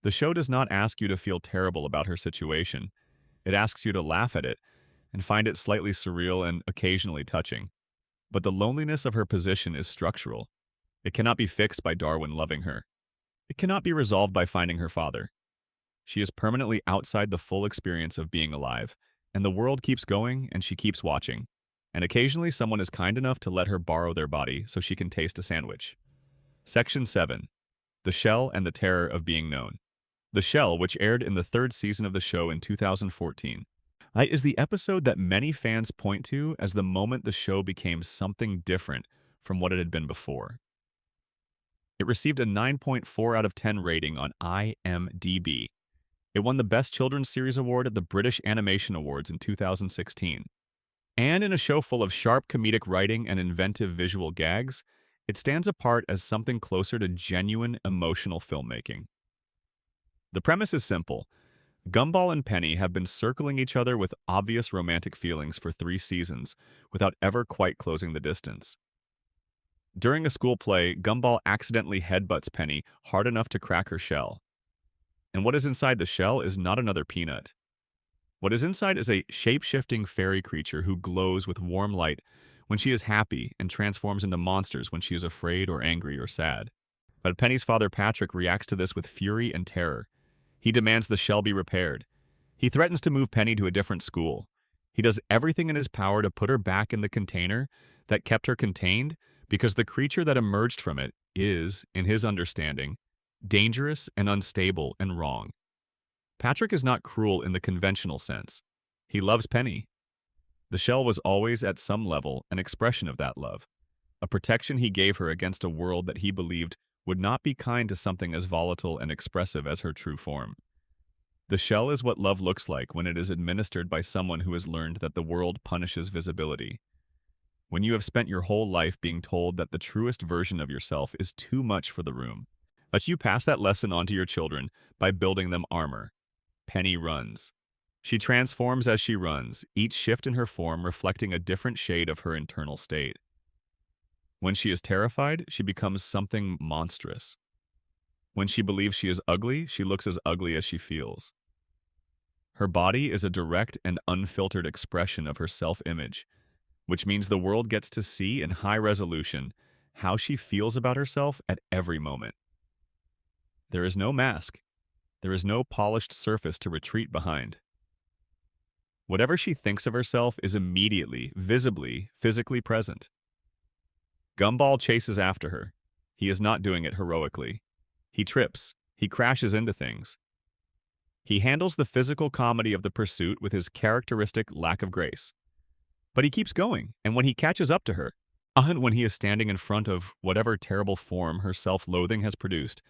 Speaker 1: The show does not ask you to feel terrible about her situation. It asks you to laugh at it and find it slightly surreal and occasionally touching. But the loneliness of her position is structural. It cannot be fixed by Darwin loving her. It cannot be resolved by finding her father. She is permanently outside the full experience of being alive, and the world keeps going and she keeps watching. And occasionally someone is kind enough to let her borrow their body so she can taste a sandwich. Section 7. The Shell and the Terror of Being Known. The Shell, which aired in the third season of the show in 2014, is the episode that many fans point to as the moment the show became something different from what it had been before. It received a 9.4 out of 10 rating on IMDb. It won the Best Children's Series Award at the British Animation Awards in 2016. And in a show full of sharp comedic writing and inventive visual gags, it stands apart as something closer to genuine emotional filmmaking. The premise is simple. Gumball and Penny have been circling each other with obvious romantic feelings for 3 seasons without ever quite closing the distance. During a school play, Gumball accidentally headbutts Penny hard enough to crack her shell. And what is inside the shell is not another peanut. What is inside is a shape-shifting fairy creature who glows with warm light when she is happy and transforms into monsters when she is afraid or angry or sad. But Penny's father Patrick reacts to this with fury and terror. He demands the shell be repaired. He threatens to move Penny to a different school. He does everything in his power to put her back in the container that kept her contained because the creature that emerged from it is, in his understanding, dangerous and unstable and wrong. Patrick is not cruel in the conventional sense. He loves Penny. The shell was always, at some level, an expression of that love, a protection he gave her against a world that he believed would not be kind to something as volatile and expressive as her true form. The shell is what love looks like when it is administered by someone who has learned that the world punishes visibility. When you have spent your whole life being told that the truest version of yourself is too much for the room, but you pass that lesson on to your children by building them armor. Penny runs. She transforms as she runs, each shift in her form reflecting a different shade of her internal state. When she is terrified, she becomes something monstrous. When she believes she is ugly, she looks as ugly as she feels. Her body is a direct and unfiltered expression of her self-image, which means the world gets to see in high resolution how she feels about herself at every moment. There is no mask. There is no polished surface to retreat behind. Whatever she thinks of herself is immediately, visibly, physically present. Gumball chases after her. He is not doing it heroically. He trips. He crashes into things. He handles the physical comedy of the pursuit with his characteristic lack of grace. But he keeps going, and when he catches up to her, and when he is standing in front of whatever terrible form her self-loathing has produced,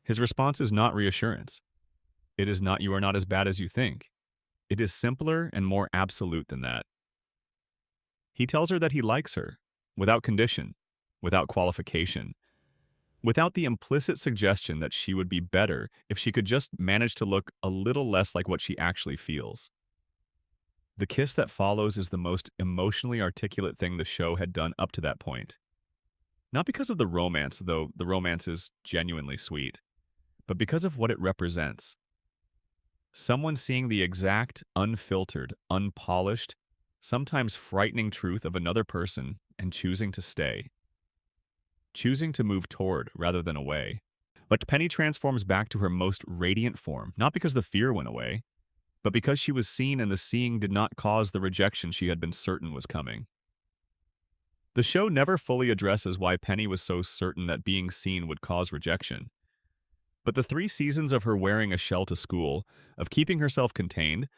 Speaker 1: his response is not reassurance. It is not, "You are not as bad as you think." It is simpler and more absolute than that. He tells her that he likes her, without condition, without qualification, without the implicit suggestion that she would be better if she could just manage to look a little less like what she actually feels. The kiss that follows is the most emotionally articulate thing the show had done up to that point. Not because of the romance, though the romance is genuinely sweet, but because of what it represents. Someone seeing the exact, unfiltered, unpolished, sometimes frightening truth of another person and choosing to stay. Choosing to move toward rather than away. But Penny transforms back to her most radiant form, not because the fear went away, but because she was seen and the seeing did not cause the rejection she had been certain was coming. The show never fully addresses why Penny was so certain that being seen would cause rejection. But the 3 seasons of her wearing a shell to school, of keeping herself contained,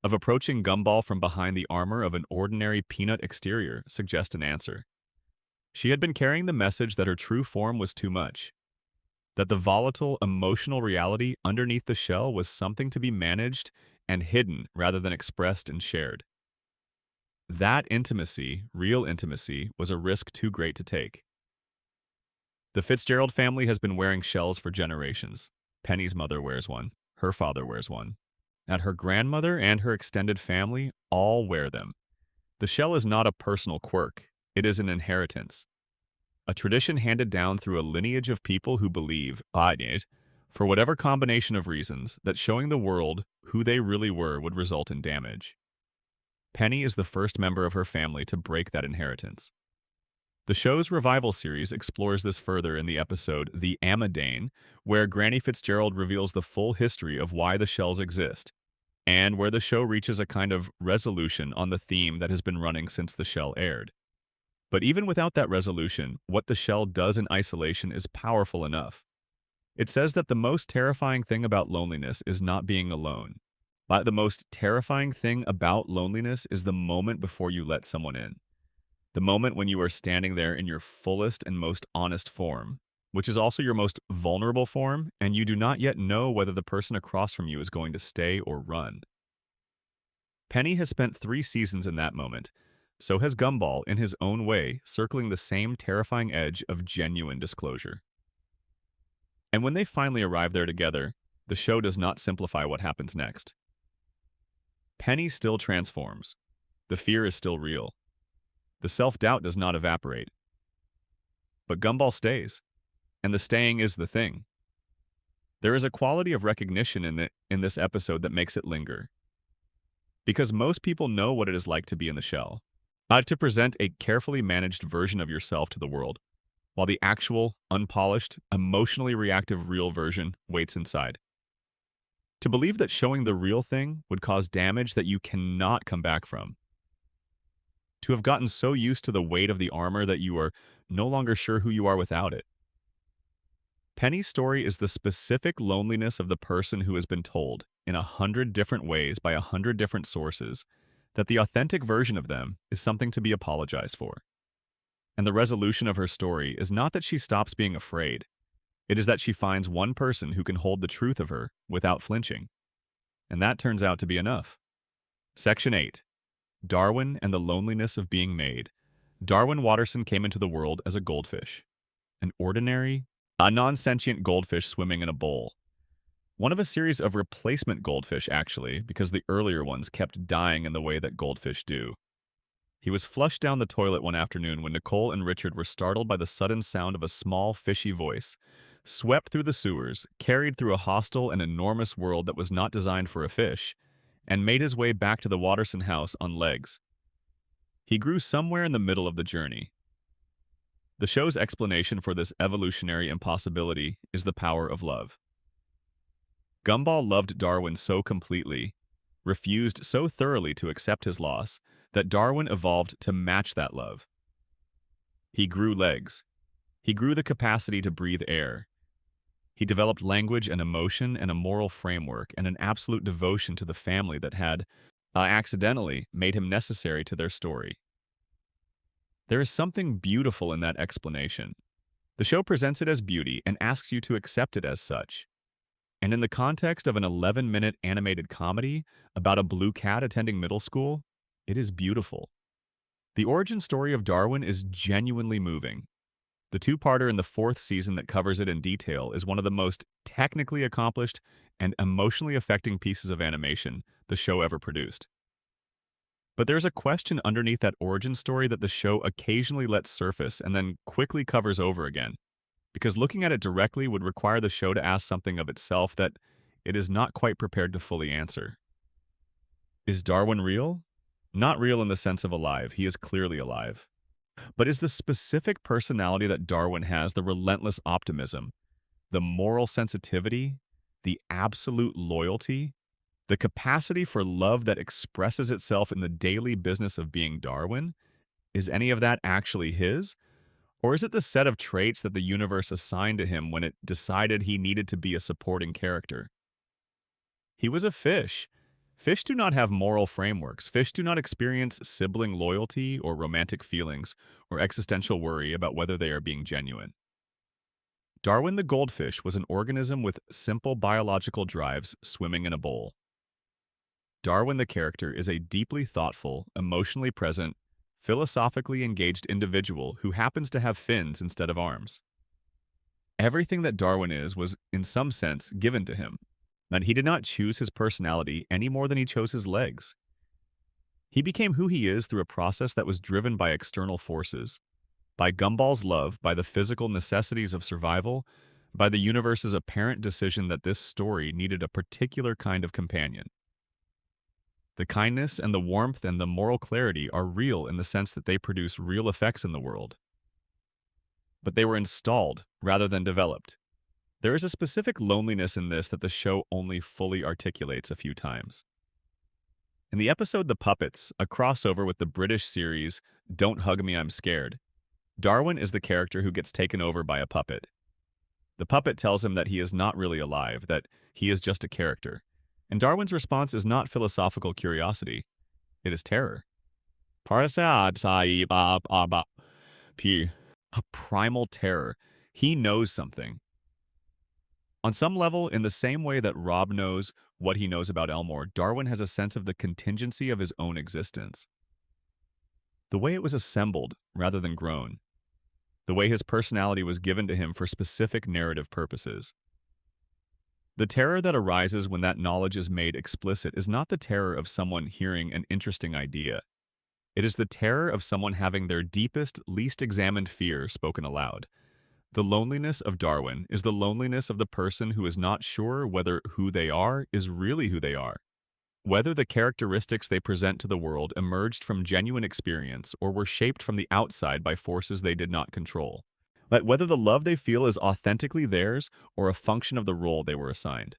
Speaker 1: of approaching Gumball from behind the armor of an ordinary peanut exterior suggest an answer. She had been carrying the message that her true form was too much, that the volatile, emotional reality underneath the shell was something to be managed and hidden rather than expressed and shared. That intimacy, real intimacy, was a risk too great to take. The Fitzgerald family has been wearing shells for generations. Penny's mother wears one. Her father wears one. And her grandmother and her extended family all wear them. The shell is not a personal quirk. It is an inheritance. A tradition handed down through a lineage of people who believe, for whatever combination of reasons, that showing the world who they really were would result in damage. Penny is the first member of her family to break that inheritance. The show's revival series explores this further in the episode The Amadane, where Granny Fitzgerald reveals the full history of why the shells exist, and where the show reaches a kind of resolution on the theme that has been running since the shell aired. But even without that resolution, what the shell does in isolation is powerful enough. It says that the most terrifying thing about loneliness is not being alone. But the most terrifying thing about loneliness is the moment before you let someone in. The moment when you are standing there in your fullest and most honest form, which is also your most vulnerable form, and you do not yet know whether the person across from you is going to stay or run. Penny has spent 3 seasons in that moment. So has Gumball, in his own way, circling the same terrifying edge of genuine disclosure. And when they finally arrive there together, the show does not simplify what happens next. Penny still transforms. The fear is still real. The self-doubt does not evaporate. But Gumball stays, and the staying is the thing. There is a quality of recognition in this episode that makes it linger. Because most people know what it is like to be in the shell, to present a carefully managed version of yourself to the world, while the actual, unpolished, emotionally reactive real version waits inside. To believe that showing the real thing would cause damage that you cannot come back from. To have gotten so used to the weight of the armor that you are no longer sure who you are without it. Penny's story is the specific loneliness of the person who has been told, in 100 different ways by 100 different sources, that the authentic version of them is something to be apologized for. And the resolution of her story is not that she stops being afraid. It is that she finds one person who can hold the truth of her without flinching. And that turns out to be enough. Section 8. Darwin and the loneliness of being made. Darwin Watterson came into the world as a goldfish. An ordinary, non-sentient goldfish swimming in a bowl. One of a series of replacement goldfish, actually, because the earlier ones kept dying in the way that goldfish do. He was flushed down the toilet one afternoon when Nicole and Richard were startled by the sudden sound of a small, fishy voice, swept through the sewers, carried through a hostile and enormous world that was not designed for a fish, and made his way back to the Watterson house on legs. He grew somewhere in the middle of the journey. The show's explanation for this evolutionary impossibility is the power of love. Gumball loved Darwin so completely, refused so thoroughly to accept his loss, that Darwin evolved to match that love. He grew legs. He grew the capacity to breathe air. He developed language and emotion and a moral framework and an absolute devotion to the family that had, accidentally, made him necessary to their story. There is something beautiful in that explanation. The show presents it as beauty and asks you to accept it as such. And in the context of an 11-minute animated comedy about a blue cat attending middle school, it is beautiful. The origin story of Darwin is genuinely moving. The 2-parter in the 4th season that covers it in detail is one of the most technically accomplished and emotionally affecting pieces of animation the show ever produced. But there's a question underneath that origin story that the show occasionally lets surface and then quickly covers over again, because looking at it directly would require the show to ask something of itself that it is not quite prepared to fully answer. Is Darwin real? Not real in the sense of alive, he is clearly alive. But is the specific personality that Darwin has, the relentless optimism, The moral sensitivity, the absolute loyalty, the capacity for love that expresses itself in the daily business of being Darwin, is any of that actually his? Or is it the set of traits that the universe assigned to him when it decided he needed to be a supporting character? He was a fish. Fish do not have moral frameworks. Fish do not experience sibling loyalty or romantic feelings or existential worry about whether they are being genuine. Darwin the goldfish was an organism with simple biological drives swimming in a bowl. Darwin the character is a deeply thoughtful, emotionally present, philosophically engaged individual who happens to have fins instead of arms. Everything that Darwin is was, in some sense, given to him, and he did not choose his personality any more than he chose his legs. He became who he is through a process that was driven by external forces, by Gumball's love, by the physical necessities of survival, by the universe's apparent decision that this story needed a particular kind of companion. The kindness and the warmth and the moral clarity are real in the sense that they produce real effects in the world. But they were installed rather than developed. There is a specific loneliness in this that the show only fully articulates a few times. In the episode The Puppets, a crossover with the British series Don't Hug Me, I'm Scared, Darwin is the character who gets taken over by a puppet. The puppet tells him that he is not really alive, that he is just a character. And Darwin's response is not philosophical curiosity. It is terror. A primal terror. He knows something. On some level, in the same way that Rob knows what he knows about Elmore, Darwin has a sense of the contingency of his own existence. The way it was assembled rather than grown. The way his personality was given to him for specific narrative purposes. The terror that arises when that knowledge is made explicit is not the terror of someone hearing an interesting idea. It is the terror of someone having their deepest, least examined fear spoken aloud. The loneliness of Darwin is the loneliness of the person who is not sure whether who they are is really who they are. Whether the characteristics they present to the world emerged from genuine experience or were shaped from the outside by forces they did not control. But whether the love they feel is authentically theirs or a function of the role they were assigned.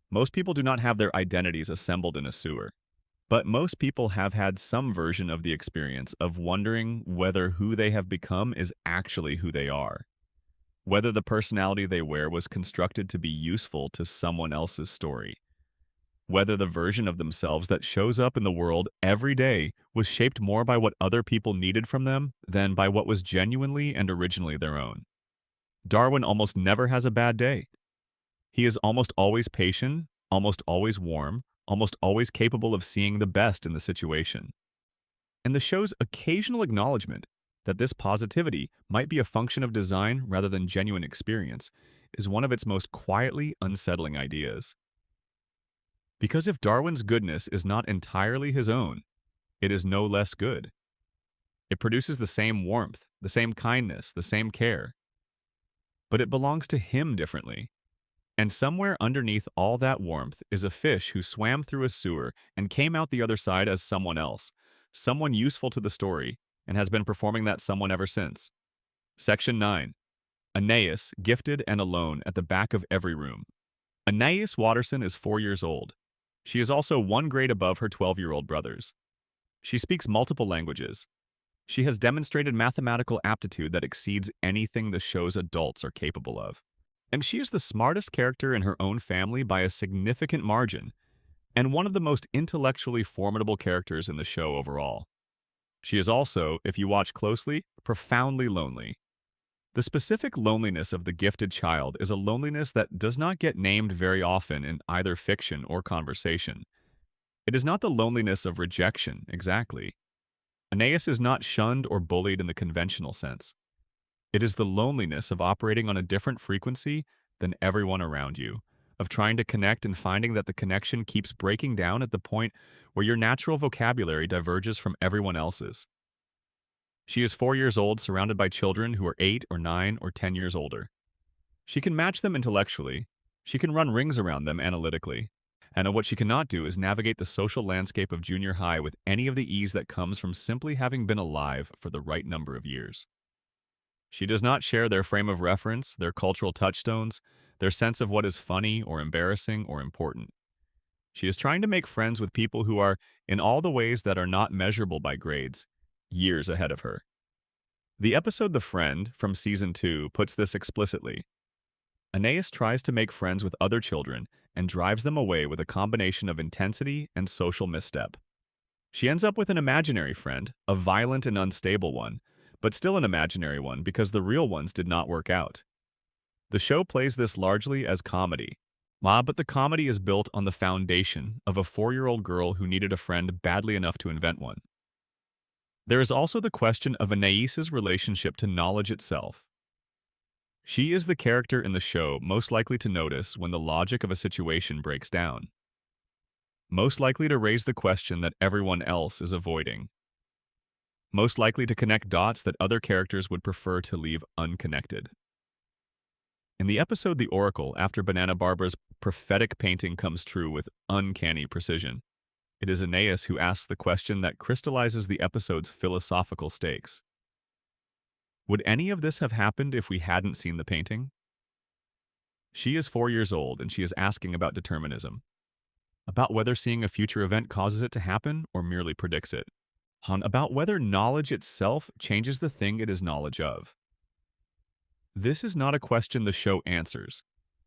Speaker 1: Most people do not have their identities assembled in a sewer. But most people have had some version of the experience of wondering whether who they have become is actually who they are. Whether the personality they wear was constructed to be useful to someone else's story. Whether the version of themselves that shows up in the world every day was shaped more by what other people needed from them than by what was genuinely and originally their own. Darwin almost never has a bad day. He is almost always patient, almost always warm, almost always capable of seeing the best in the situation. And the show's occasional acknowledgement that this positivity might be a function of design rather than genuine experience is one of its most quietly unsettling ideas. Because if Darwin's goodness is not entirely his own, it is no less good. It produces the same warmth, the same kindness, the same care. But it belongs to him differently. And somewhere underneath all that warmth is a fish who swam through a sewer and came out the other side as someone else, someone useful to the story, and has been performing that someone ever since. Section 9. Anais, gifted and alone at the back of every room. Anais Watterson is 4 years old. She is also 1 grade above her 12-year-old brothers. She speaks multiple languages. She has demonstrated mathematical aptitude that exceeds anything the show's adults are capable of. And she is the smartest character in her own family by a significant margin, and one of the most intellectually formidable characters in the show overall. She is also, if you watch closely, profoundly lonely. The specific loneliness of the gifted child is a loneliness that does not get named very often in either fiction or conversation. It is not the loneliness of rejection, exactly. Anais is not shunned or bullied in the conventional sense. It is the loneliness of operating on a different frequency than everyone around you, of trying to connect and finding that the connection keeps breaking down at the point where your natural vocabulary diverges from everyone else's. She is 4 years old, surrounded by children who are 8 or 9 or 10 years older. She can match them intellectually. She can run rings around them analytically. And what she cannot do is navigate the social landscape of junior high with any of the ease that comes from simply having been alive for the right number of years. She does not share their frame of reference, their cultural touchstones, their sense of what is funny or embarrassing or important. She is trying to make friends with people who are, in all the ways that are not measurable by grades, years ahead of her. The episode The Friend from Season 2 puts this explicitly. Anais tries to make friends with other children and drives them away with a combination of intensity and social misstep. She ends up with an imaginary friend, a violent and unstable one, but still an imaginary one because the real ones did not work out. The show plays this largely as comedy. But the comedy is built on the foundation of a 4-year-old girl who needed a friend badly enough to invent one. There is also the question of Anais's relationship to knowledge itself. She is the character in the show most likely to notice when the logic of a situation breaks down. Most likely to raise the question that everyone else is avoiding. Most likely to connect dots that other characters would prefer to leave unconnected. In the episode The Oracle, after Banana Barbara's prophetic painting comes true with uncanny precision, it is Anais who asks the question that crystallizes the episode's philosophical stakes. Would any of this have happened if we hadn't seen the painting? She is 4 years old and she is asking about determinism, about whether seeing a future event causes it to happen or merely predicts it, about whether knowledge itself changes the thing it is knowledge of. This is not a question the show answers.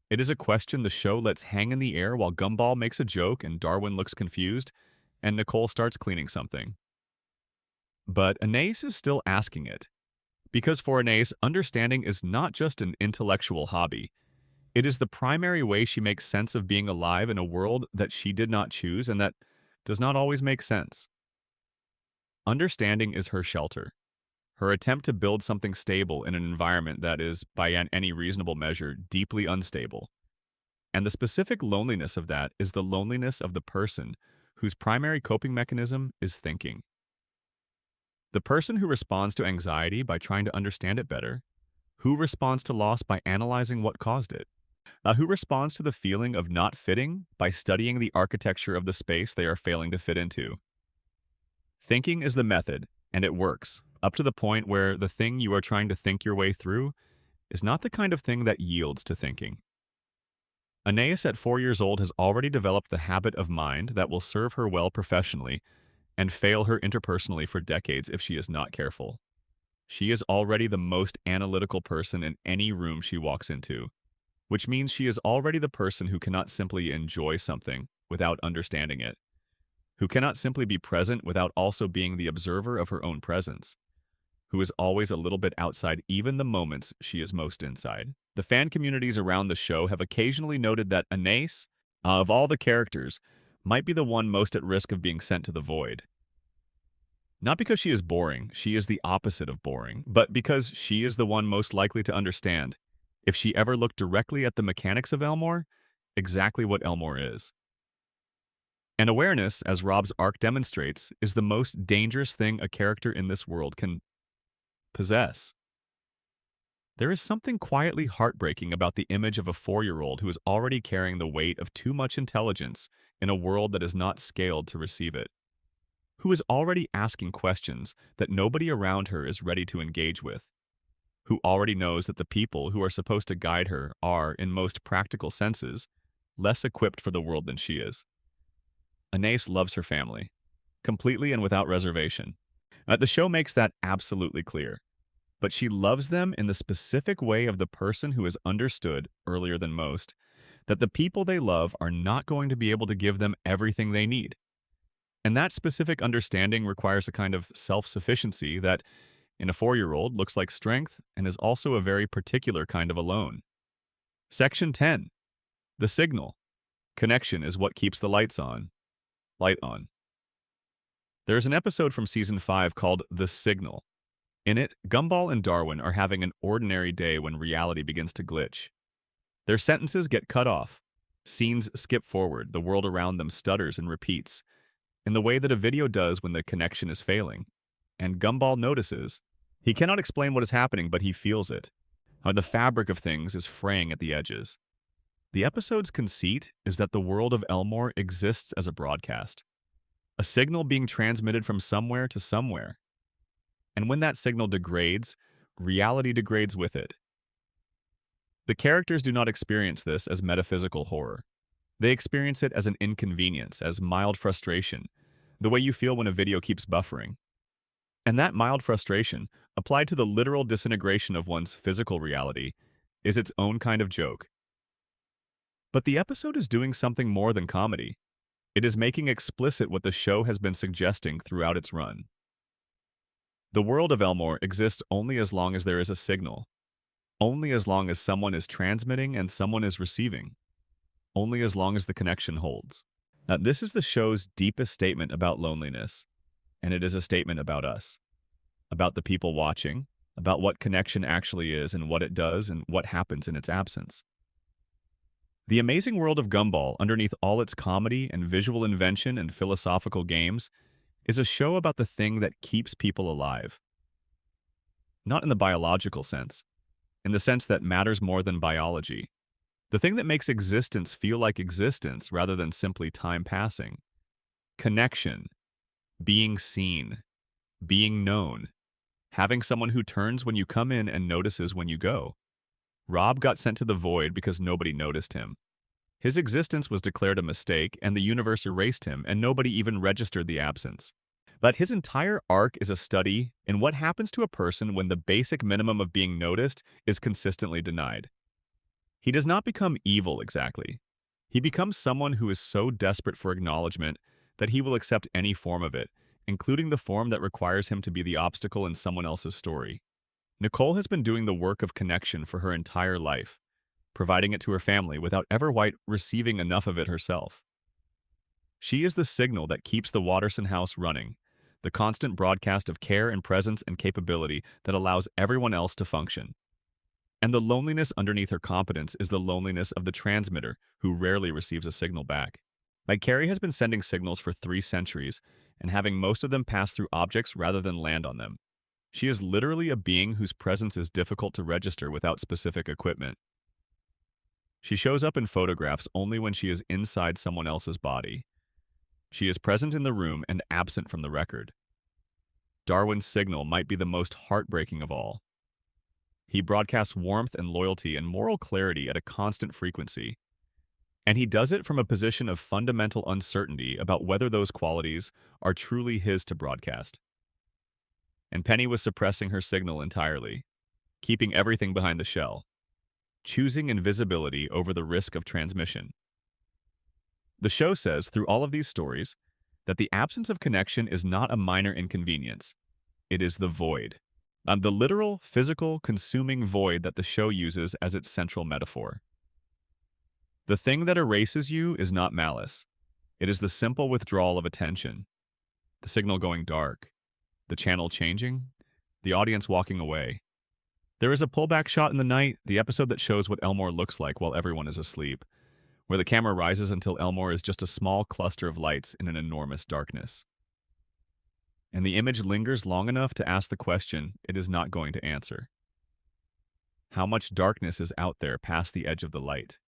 Speaker 1: It is a question the show lets hang in the air while Gumball makes a joke and Darwin looks confused and Nicole starts cleaning something. But Anais is still asking it. Because for Anais, understanding is not just an intellectual hobby. It is the primary way she makes sense of being alive in a world that she did not choose and that does not always make sense. Understanding is her shelter. Her attempt to build something stable in an environment that is, by any reasonable measure, deeply unstable. And the specific loneliness of that is the loneliness of the person whose primary coping mechanism is thinking. The person who responds to anxiety by trying to understand it better, who responds to loss by analyzing what caused it, who responds to the feeling of not fitting by studying the architecture of the space they are failing to fit into. Thinking is the method, and it works, up to the point where the thing you are trying to think your way through is not the kind of thing that yields to thinking. Anais at 4 years old has already developed the habit of mind that will serve her well professionally and fail her interpersonally for decades if she is not careful. She is already the most analytical person in any room she walks into, which means she is already the person who cannot simply enjoy something without understanding it, who cannot simply be present without also being the observer of her own presence, who is always a little bit outside even the moments she is most inside. The fan communities around the show have occasionally noted that Anais, of all the characters, might be the one most at risk of being sent to the void. Not because she is boring, she is the opposite of boring, but because she is the one most likely to understand, if she ever looked directly at the mechanics of Elmore, exactly what Elmore is. And awareness, as Rob's arc demonstrates, is the most dangerous thing a character in this world can possess. There is something quietly heartbreaking about the image of a 4-year-old who is already carrying the weight of too much intelligence in a world that is not scaled to receive it, who is already asking questions that nobody around her is ready to engage with, who already knows that the people who are supposed to guide her are, in most practical senses, less equipped for the world than she is. Anais loves her family, completely and without reservation. The show makes that absolutely clear. But she loves them in the specific way of the person who has understood, earlier than most, that the people they love are not going to be able to give them everything they need. And that specific understanding requires a kind of self-sufficiency that, in a 4-year-old, looks like strength and is also a very particular kind of alone. Section 10. The signal. Connection is what keeps the lights on. Light on. There is an episode from Season 5 called The Signal. In it, Gumball and Darwin are having an ordinary day when reality begins to glitch. Their sentences get cut off. Scenes skip forward, the world around them stutters and repeats, in the way that a video does when the connection is failing. And Gumball notices. He cannot explain what is happening, but he feels it. How the fabric of things is fraying at the edges. The episode's conceit is that the world of Elmore exists as a broadcast. A signal being transmitted from somewhere to somewhere. And when that signal degrades, reality degrades with it. The characters do not experience this as metaphysical horror. They experience it as an inconvenience, as mild frustration, the way you feel when a video keeps buffering. And that mild frustration, applied to the literal disintegration of one's physical reality, is its own kind of joke. But the episode is doing something more than comedy. It is making explicit what the show has been suggesting throughout its run. The world of Elmore exists only as long as there is a signal, only as long as someone is transmitting and someone is receiving, only as long as the connection holds. Now, this is the show's deepest statement about loneliness, and it is a statement about us, about the people watching, about what connection actually is and what it does and what happens in its absence. The Amazing World of Gumball, underneath all its comedy and visual invention and philosophical games, is a show about the thing that keeps people alive. Not in the biological sense, in the sense that matters more than biology. The thing that makes existence feel like existence rather than simply time passing. Connection, being seen, being known, having someone who turns when you come in and notices when you go. Rob got sent to the void because nobody noticed him. His existence was declared a mistake, and the universe erased him, and nobody even registered the absence. But his entire arc is a study in what happens to a person when the basic minimum of being noticed is consistently denied. He does not become evil exactly. He becomes someone who is so desperate for acknowledgement that he will accept any form of it, including the form that requires him to be the obstacle in someone else's story. Nicole has been doing the work of connection for her entire life, providing it to her family without ever quite receiving enough of it herself. She is the signal that keeps the Watterson house running, the constant broadcast of care and presence and capability that allows everyone else to function. And the loneliness underneath her competence is the loneliness of the transmitter, who rarely receives a signal back. Like Carrie has been sending signals for 3 centuries and having most of them pass through objects rather than land on them. She is literally a being whose presence is difficult to register without specific equipment. She shows up in photographs only when she is inside someone else's body. She is present in the room and absent from the record. Darwin's signal might be the most heartbreaking of all. He broadcasts warmth and loyalty and moral clarity at a constant frequency, and he does it from a position of fundamental uncertainty about whether those qualities are truly his to broadcast. And Penny was suppressing her signal entirely, keeping everything behind the shell, choosing invisibility over the risk of transmission. The show says, through all of these stories, that the absence of connection is not a minor inconvenience. It is the void. The literal, physical, consuming void that the show uses as its central metaphor. The thing that erases you is not malice. It is the simple withdrawal of attention, the signal going dark, the channel changing, the audience walking away. There is a pullback shot in the night, the episode that shows what Elmore looks like while everyone is asleep, where the camera rises until Elmore is just a small cluster of lights in an enormous darkness. And the image lingers long enough to ask the question it is not going to answer. How much darkness is out there past the edge of the light?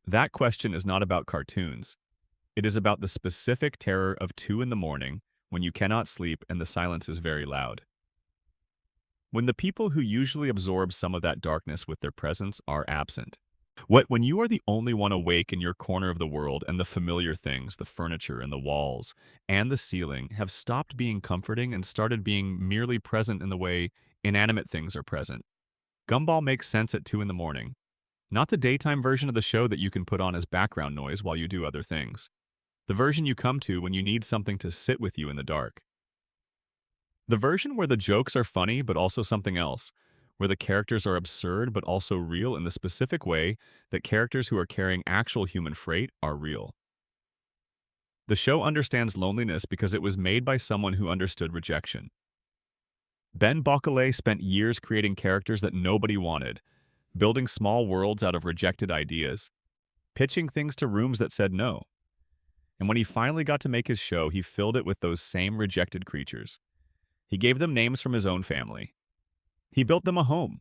Speaker 1: That question is not about cartoons. It is about the specific terror of 2 in the morning when you cannot sleep and the silence is very loud. When the people who usually absorb some of that darkness with their presence are absent. When you are the only one awake in your corner of the world and the familiar things, the furniture and the walls and the ceiling, have stopped being comforting and started being merely present in the way inanimate things are present. Gumball makes sense at 2 in the morning. Not the daytime version of the show that you can put on as background noise while you do other things. The version you come to when you need something to sit with you in the dark. The version where the jokes are funny but also something else, where the characters are absurd but also real in the specific way that characters who are carrying actual human freight are real. The show understands loneliness because it was made by someone who understood rejection. Ben Bocquelet spent years creating characters that nobody wanted, building small worlds out of rejected ideas, pitching things to rooms that said no. And when he finally got to make his show, he filled it with those same rejected creatures. He gave them names from his own family. He built them a home.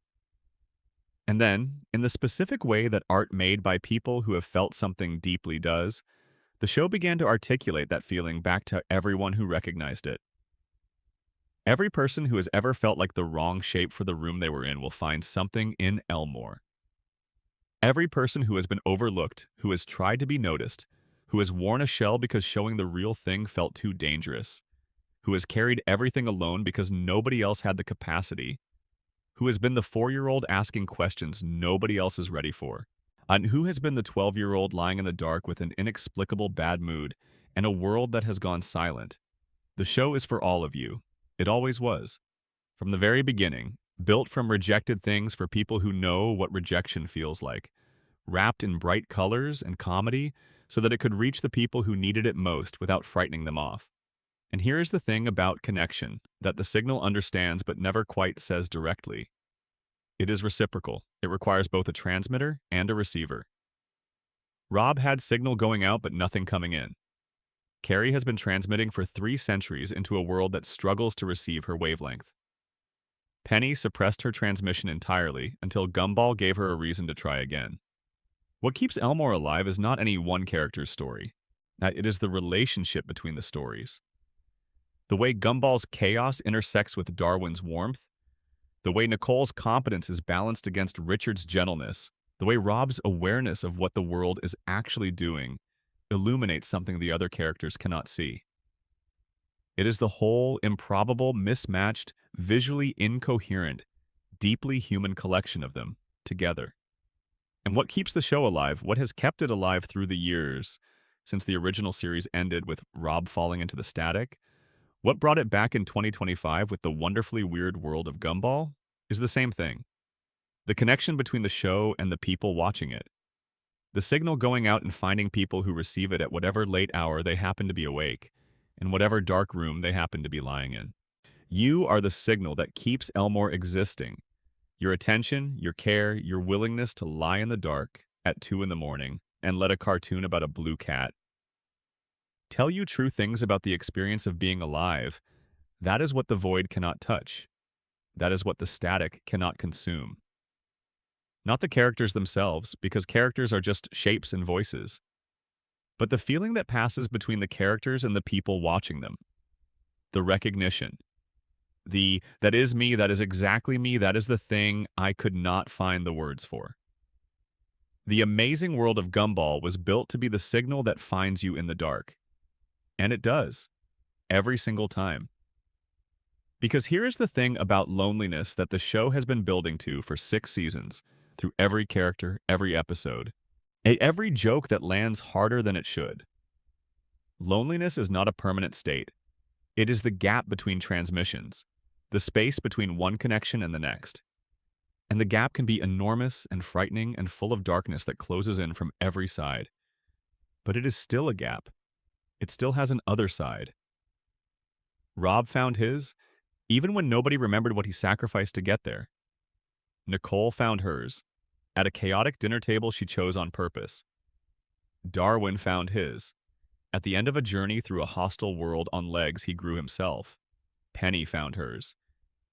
Speaker 1: And then, in the specific way that art made by people who have felt something deeply does, the show began to articulate that feeling back to everyone who recognized it. Every person who has ever felt like the wrong shape for the room they were in will find something in Elmore. Every person who has been overlooked, who has tried to be noticed, who has worn a shell because showing the real thing felt too dangerous, who has carried everything alone because nobody else had the capacity, who has been the 4-year-old asking questions nobody else is ready for, and who has been the 12-year-old lying in the dark with an inexplicable bad mood and a world that has gone silent. The show is for all of you. It always was. From the very beginning, built from rejected things for people who know what rejection feels like, wrapped in bright colors and comedy so that it could reach the people who needed it most without frightening them off. And here is the thing about connection that the signal understands but never quite says directly. It is reciprocal. It requires both a transmitter and a receiver. Rob had signal going out but nothing coming in. Carrie has been transmitting for 3 centuries into a world that struggles to receive her wavelength. Penny suppressed her transmission entirely until Gumball gave her a reason to try again. What keeps Elmore alive is not any one character's story. It is the relationship between the stories. The way Gumball's chaos intersects with Darwin's warmth, the way Nicole's competence is balanced against Richard's gentleness, the way Rob's awareness of what the world is actually doing illuminates something the other characters cannot see. It is the whole improbable, mismatched, visually incoherent, deeply human collection of them together. And what keeps the show alive, what has kept it alive through the years, since the original series ended with Rob falling into the static, what brought it back in 2025 with the wonderfully weird world of Gumball, is the same thing. The connection between the show and the people watching it. The signal going out and finding people who receive it at whatever late hour they happen to be awake, in whatever dark room they happen to be lying in. You are the signal that keeps Elmore existing. Your attention, your care, your willingness to lie in the dark at 2 in the morning and let a cartoon about a blue cat tell you true things about the experience of being alive. That is what the void cannot touch. That is what the static cannot consume. Not the characters themselves, because characters are just shapes and voices, but the feeling that passes between the characters and the people watching them. The recognition. That is me, that is exactly me, that is the thing I could not find the words for. The Amazing World of Gumball was built to be the signal that finds you in the dark. And it does. Every single time. Because here is the thing about loneliness that the show has been building to for 6 seasons, through every character, every episode, every joke that lands harder than it should. Loneliness is not a permanent state. It is the gap between transmissions, the space between one connection and the next. And the gap can be enormous and frightening and full of darkness that closes in from every side. But it is still a gap. It still has an other side. Rob found his, even when nobody remembered what he sacrificed to get there. Nicole found hers, at a chaotic dinner table she chose on purpose. Darwin found his, at the end of a journey through a hostile world on legs he grew himself. Penny found hers,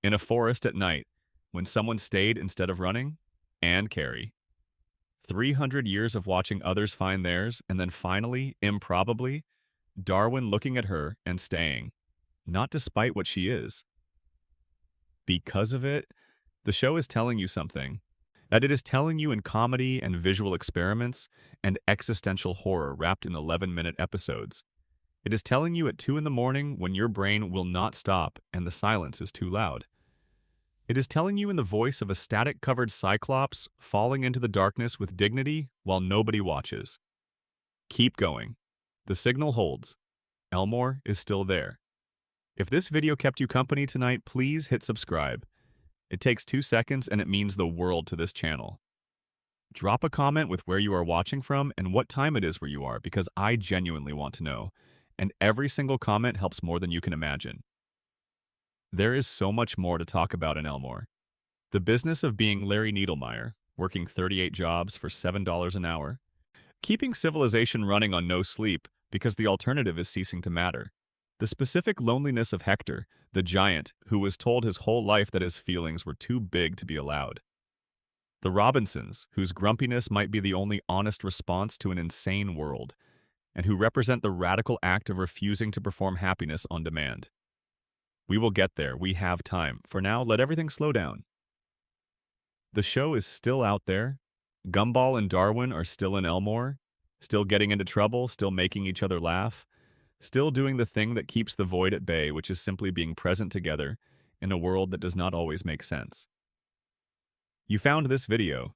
Speaker 1: in a forest at night, when someone stayed instead of running, and Carrie. 300 years of watching others find theirs, and then finally, improbably, Darwin looking at her and staying, not despite what she is. Because of it, the show is telling you something, that it is telling you in comedy and visual experiments and existential horror wrapped in 11-minute episodes. It is telling you at 2 in the morning when your brain will not stop and the silence is too loud. It is telling you in the voice of a static-covered cyclops falling into the darkness with dignity while nobody watches. Keep going. The signal holds. Elmore is still there. If this video kept you company tonight, please hit subscribe. It takes 2 seconds and it means the world to this channel. Drop a comment with where you are watching from and what time it is where you are, because I genuinely want to know, and every single comment helps more than you can imagine. There is so much more to talk about in Elmore. The business of being Larry Needlemeyer, working 38 jobs for $7 an hour, keeping civilization running on no sleep because the alternative is ceasing to matter. The specific loneliness of Hector, the giant, who was told his whole life that his feelings were too big to be allowed. The Robinsons, whose grumpiness might be the only honest response to an insane world, and who represent the radical act of refusing to perform happiness on demand. We will get there. We have time. For now, let everything slow down. The show is still out there. Gumball and Darwin are still in Elmore, still getting into trouble, still making each other laugh, still doing the thing that keeps the void at bay, which is simply being present together in a world that does not always make sense. You found this video.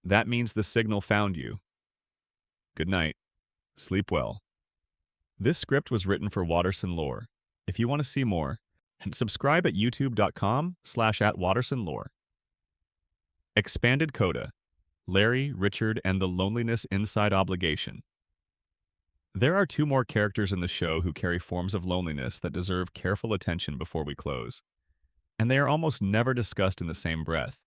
Speaker 1: That means the signal found you. Good night. Sleep well. This script was written for Watterson Lore. If you want to see more, subscribe at youtube.com/@WattersonLore. Expanded Coda. Larry, Richard, and the Loneliness Inside Obligation. There are two more characters in the show who carry forms of loneliness that deserve careful attention before we close, and they are almost never discussed in the same breath,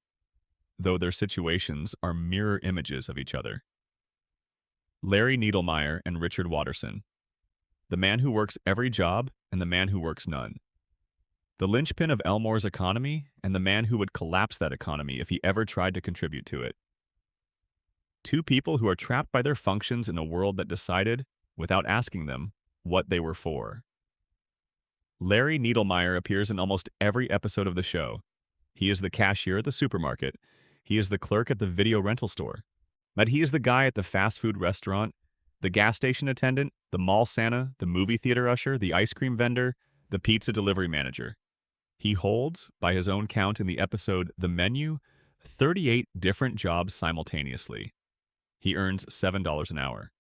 Speaker 1: though their situations are mirror images of each other. Larry Needlemeyer and Richard Watterson. The man who works every job and the man who works none. The linchpin of Elmore's economy and the man who would collapse that economy if he ever tried to contribute to it. Two people who are trapped by their functions in a world that decided, without asking them, what they were for. Larry Needlemeyer appears in almost every episode of the show. He is the cashier at the supermarket. He is the clerk at the video rental store. But he is the guy at the fast food restaurant, the gas station attendant, the mall Santa, the movie theater usher, the ice cream vendor, the pizza delivery manager. He holds, by his own count in the episode The Menu, 38 different jobs simultaneously. He earns $7 an hour.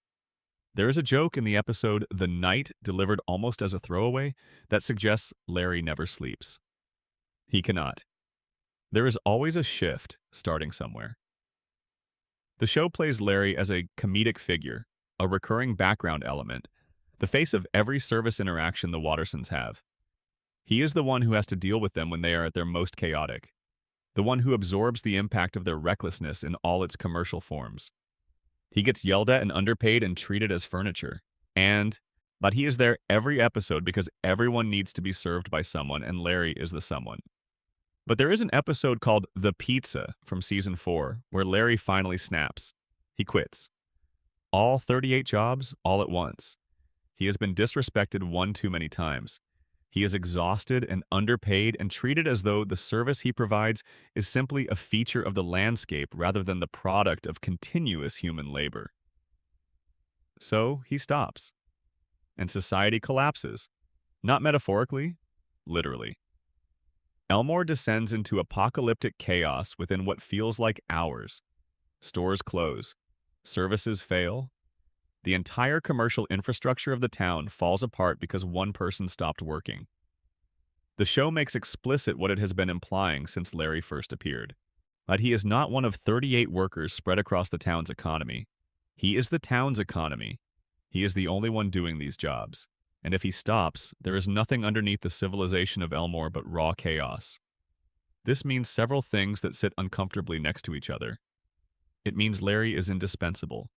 Speaker 1: There is a joke in the episode The Night, delivered almost as a throwaway, that suggests Larry never sleeps. He cannot. There is always a shift starting somewhere. The show plays Larry as a comedic figure, a recurring background element, the face of every service interaction the Wattersons have. He is the one who has to deal with them when they are at their most chaotic, the one who absorbs the impact of their recklessness in all its commercial forms. He gets yelled at and underpaid and treated as furniture. But he is there every episode because everyone needs to be served by someone, and Larry is the someone. But there is an episode called The Pizza from Season 4 where Larry finally snaps. He quits. All 38 jobs, all at once. He has been disrespected one too many times. He is exhausted and underpaid and treated as though the service he provides is simply a feature of the landscape rather than the product of continuous human labor. So he stops. And society collapses. Not metaphorically, literally. Elmore descends into apocalyptic chaos within what feels like hours. Stores close. Services fail. The entire commercial infrastructure of the town falls apart because one person stopped working. The show makes explicit what it has been implying since Larry first appeared. But he is not one of 38 workers spread across the town's economy. He is the town's economy. He is the only one doing these jobs. And if he stops, there is nothing underneath the civilization of Elmore but raw chaos. This means several things that sit uncomfortably next to each other. It means Larry is indispensable.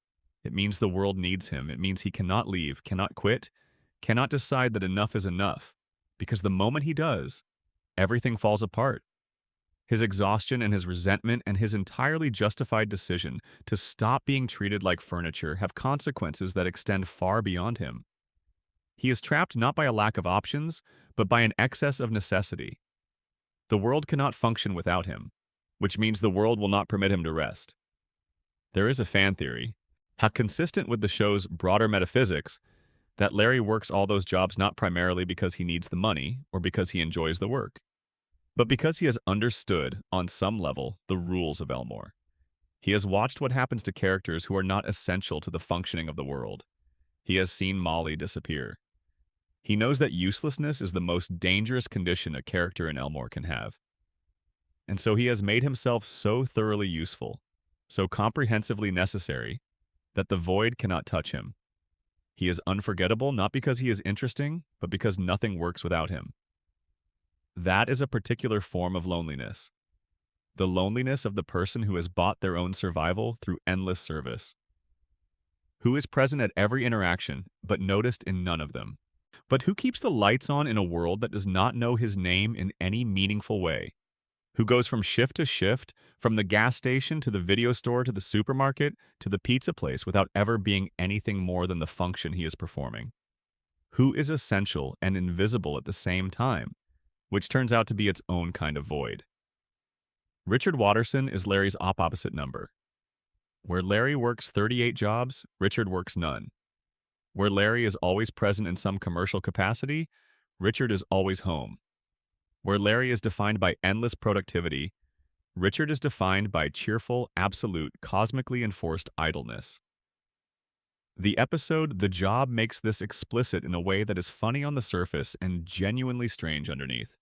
Speaker 1: It means the world needs him. It means he cannot leave, cannot quit, cannot decide that enough is enough. Because the moment he does, everything falls apart. His exhaustion and his resentment and his entirely justified decision to stop being treated like furniture have consequences that extend far beyond him. He is trapped not by a lack of options, but by an excess of necessity. The world cannot function without him, which means the world will not permit him to rest. There is a fan theory, how consistent with the show's broader metaphysics, that Larry works all those jobs not primarily because he needs the money or because he enjoys the work, but because he has understood, on some level, the rules of Elmore. He has watched what happens to characters who are not essential to the functioning of the world. He has seen Molly disappear. He knows that uselessness is the most dangerous condition a character in Elmore can have. And so he has made himself so thoroughly useful, so comprehensively necessary, that the void cannot touch him. He is unforgettable not because he is interesting, but because nothing works without him. That is a particular form of loneliness. The loneliness of the person who has bought their own survival through endless service. Who is present at every interaction, but noticed in none of them. But who keeps the lights on in a world that does not know his name in any meaningful way? Who goes from shift to shift, from the gas station to the video store to the supermarket to the pizza place without ever being anything more than the function he is performing? Who is essential and invisible at the same time? which turns out to be its own kind of void. Richard Watterson is Larry's opposite number. Where Larry works 38 jobs, Richard works none. Where Larry is always present in some commercial capacity, Richard is always home. Where Larry is defined by endless productivity, Richard is defined by cheerful, absolute, cosmically enforced idleness. The episode The Job makes this explicit in a way that is funny on the surface and genuinely strange underneath.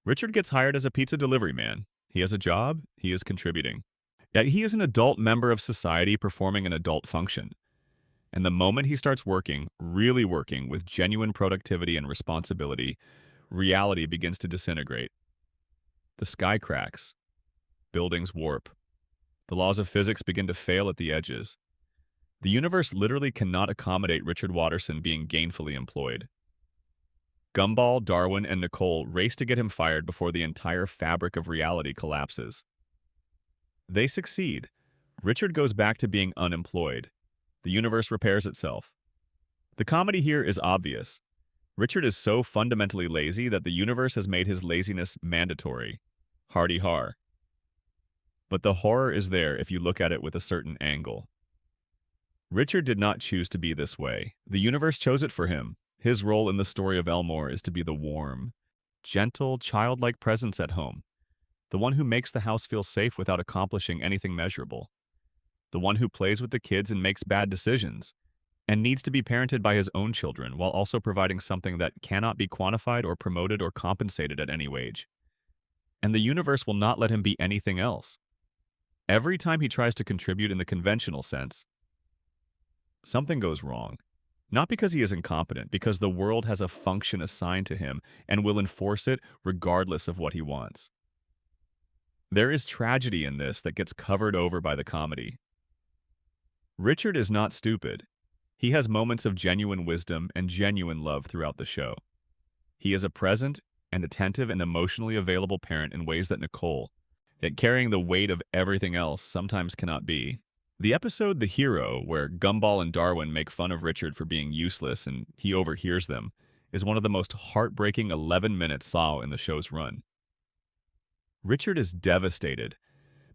Speaker 1: Richard gets hired as a pizza delivery man. He has a job, he is contributing. Yet he is an adult member of society performing an adult function. And the moment he starts working, really working, with genuine productivity and responsibility, reality begins to disintegrate. The sky cracks. Buildings warp. The laws of physics begin to fail at the edges. The universe literally cannot accommodate Richard Watterson being gainfully employed. Gumball, Darwin, and Nicole race to get him fired before the entire fabric of reality collapses. They succeed. Richard goes back to being unemployed. The universe repairs itself. The comedy here is obvious. Richard is so fundamentally lazy that the universe has made his laziness mandatory. Hardy har. But the horror is there if you look at it with a certain angle. Richard did not choose to be this way. The universe chose it for him. His role in the story of Elmore is to be the warm, gentle, childlike presence at home, the one who makes the house feel safe without accomplishing anything measurable, the one who plays with the kids and makes bad decisions, and needs to be parented by his own children while also providing something that cannot be quantified or promoted or compensated at any wage. And the universe will not let him be anything else. Every time he tries to contribute in the conventional sense, something goes wrong. Not because he is incompetent, because the world has a function assigned to him and will enforce it regardless of what he wants. There is tragedy in this that gets covered over by the comedy. Richard is not stupid. He has moments of genuine wisdom and genuine love throughout the show. He is a present and attentive and emotionally available parent in ways that Nicole, yet carrying the weight of everything else, sometimes cannot be. The episode The Hero, where Gumball and Darwin make fun of Richard for being useless and he overhears them, is one of the most heartbreaking 11 minutes saw in the show's run. Richard is devastated,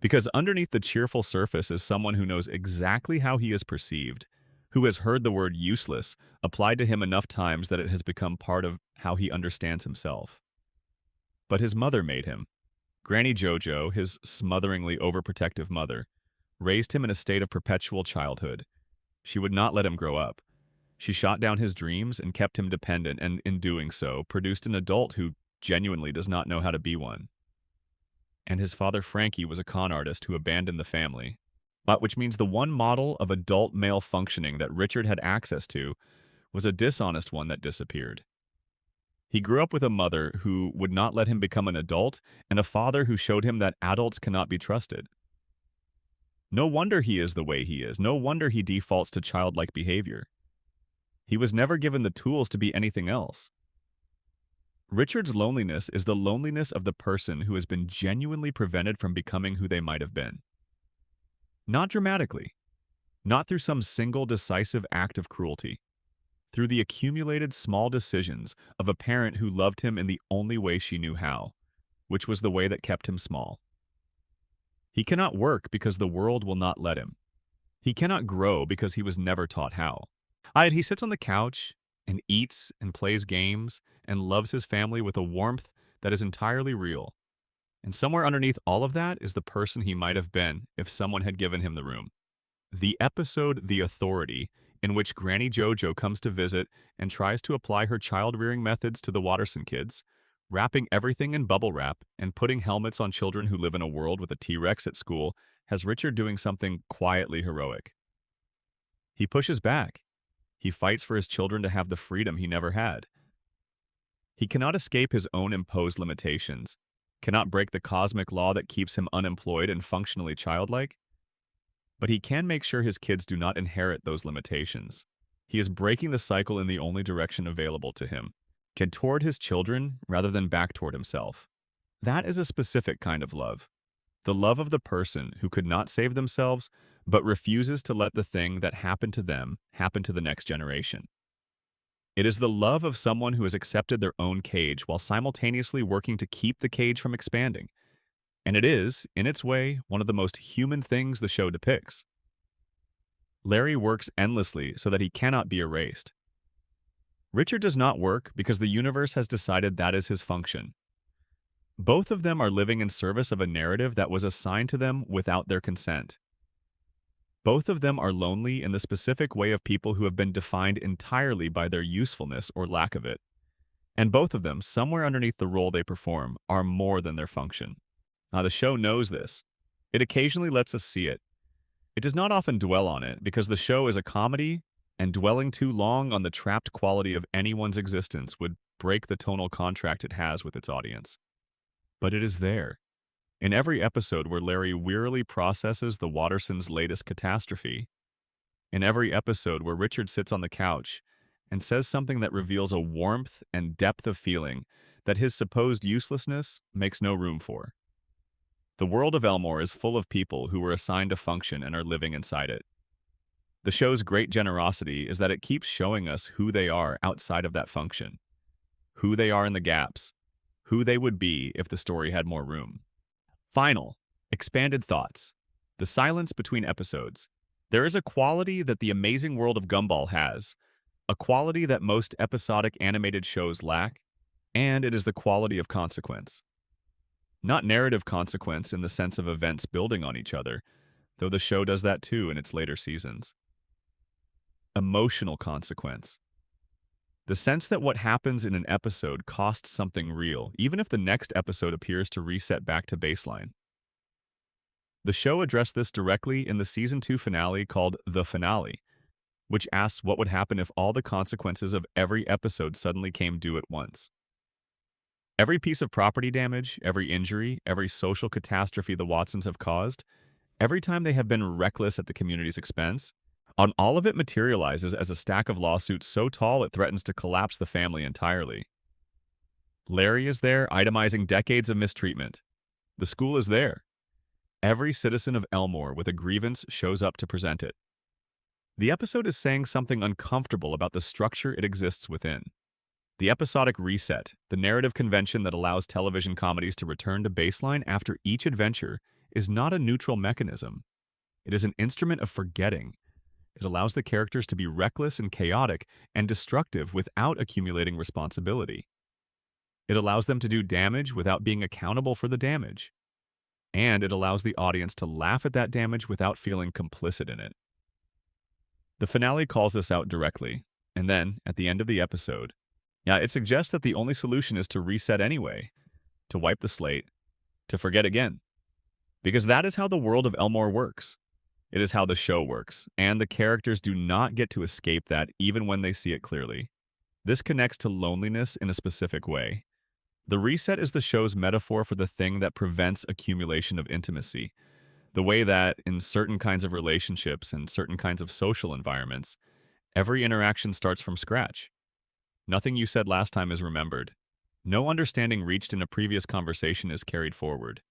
Speaker 1: because underneath the cheerful surface is someone who knows exactly how he is perceived, who has heard the word useless applied to him enough times that it has become part of how he understands himself. But his mother made him. Granny Jojo, his smotheringly overprotective mother, raised him in a state of perpetual childhood. She would not let him grow up. She shot down his dreams and kept him dependent, and in doing so, produced an adult who genuinely does not know how to be one. And his father Frankie was a con artist who abandoned the family, which means the one model of adult male functioning that Richard had access to was a dishonest one that disappeared. He grew up with a mother who would not let him become an adult and a father who showed him that adults cannot be trusted. No wonder he is the way he is. No wonder he defaults to childlike behavior. He was never given the tools to be anything else. Richard's loneliness is the loneliness of the person who has been genuinely prevented from becoming who they might have been. Not dramatically, not through some single decisive act of cruelty, through the accumulated small decisions of a parent who loved him in the only way she knew how, which was the way that kept him small. He cannot work because the world will not let him. He cannot grow because he was never taught how. He sits on the couch and eats and plays games and loves his family with a warmth that is entirely real. And somewhere underneath all of that is the person he might have been if someone had given him the room. The episode The Authority, in which Granny Jojo comes to visit and tries to apply her child-rearing methods to the Watterson kids, wrapping everything in bubble wrap and putting helmets on children who live in a world with a T-Rex at school, has Richard doing something quietly heroic. He pushes back. He fights for his children to have the freedom he never had. He cannot escape his own imposed limitations, cannot break the cosmic law that keeps him unemployed and functionally childlike. But he can make sure his kids do not inherit those limitations. He is breaking the cycle in the only direction available to him, toward his children rather than back toward himself. That is a specific kind of love. The love of the person who could not save themselves, but refuses to let the thing that happened to them happen to the next generation. It is the love of someone who has accepted their own cage while simultaneously working to keep the cage from expanding. And it is, in its way, one of the most human things the show depicts. Larry works endlessly so that he cannot be erased. Richard does not work because the universe has decided that is his function. Both of them are living in service of a narrative that was assigned to them without their consent. Both of them are lonely in the specific way of people who have been defined entirely by their usefulness or lack of it. And both of them, somewhere underneath the role they perform, are more than their function. Now, the show knows this. It occasionally lets us see it. It does not often dwell on it because the show is a comedy, and dwelling too long on the trapped quality of anyone's existence would break the tonal contract it has with its audience. But it is there. In every episode where Larry wearily processes the Wattersons' latest catastrophe, in every episode where Richard sits on the couch and says something that reveals a warmth and depth of feeling that his supposed uselessness makes no room for. The world of Elmore is full of people who were assigned a function and are living inside it. The show's great generosity is that it keeps showing us who they are outside of that function, who they are in the gaps, who they would be if the story had more room. Final, expanded thoughts. The silence between episodes. There is a quality that the Amazing World of Gumball has, a quality that most episodic animated shows lack, and it is the quality of consequence. Not narrative consequence in the sense of events building on each other, though the show does that too in its later seasons. Emotional consequence. The sense that what happens in an episode costs something real, even if the next episode appears to reset back to baseline. The show addressed this directly in the Season 2 finale called The Finale, which asks what would happen if all the consequences of every episode suddenly came due at once. Every piece of property damage, every injury, every social catastrophe the Watsons have caused, every time they have been reckless at the community's expense, on all of it materializes as a stack of lawsuits so tall it threatens to collapse the family entirely. Larry is there, itemizing decades of mistreatment. The school is there. Every citizen of Elmore with a grievance shows up to present it. The episode is saying something uncomfortable about the structure it exists within. The episodic reset, the narrative convention that allows television comedies to return to baseline after each adventure, is not a neutral mechanism. It is an instrument of forgetting. It allows the characters to be reckless and chaotic and destructive without accumulating responsibility. It allows them to do damage without being accountable for the damage. And it allows the audience to laugh at that damage without feeling complicit in it. The finale calls this out directly, and then, at the end of the episode, it suggests that the only solution is to reset anyway, to wipe the slate, to forget again. Because that is how the world of Elmore works. It is how the show works, and the characters do not get to escape that even when they see it clearly. This connects to loneliness in a specific way. The reset is the show's metaphor for the thing that prevents accumulation of intimacy, the way that, in certain kinds of relationships and certain kinds of social environments, every interaction starts from scratch. Nothing you said last time is remembered. No understanding reached in a previous conversation is carried forward.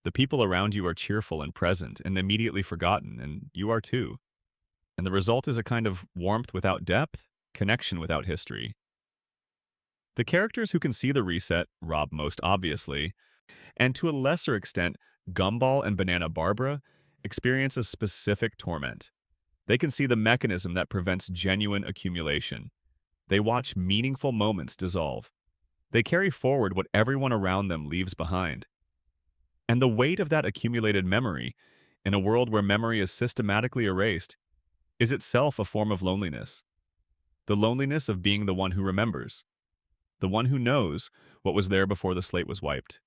Speaker 1: The people around you are cheerful and present and immediately forgotten, and you are too. And the result is a kind of warmth without depth, connection without history. The characters who can see the reset, Rob most obviously, and to a lesser extent, Gumball and Banana Barbara, experience a specific torment. They can see the mechanism that prevents genuine accumulation. They watch meaningful moments dissolve. They carry forward what everyone around them leaves behind. And the weight of that accumulated memory, in a world where memory is systematically erased, is itself a form of loneliness. The loneliness of being the one who remembers, the one who knows what was there before the slate was wiped.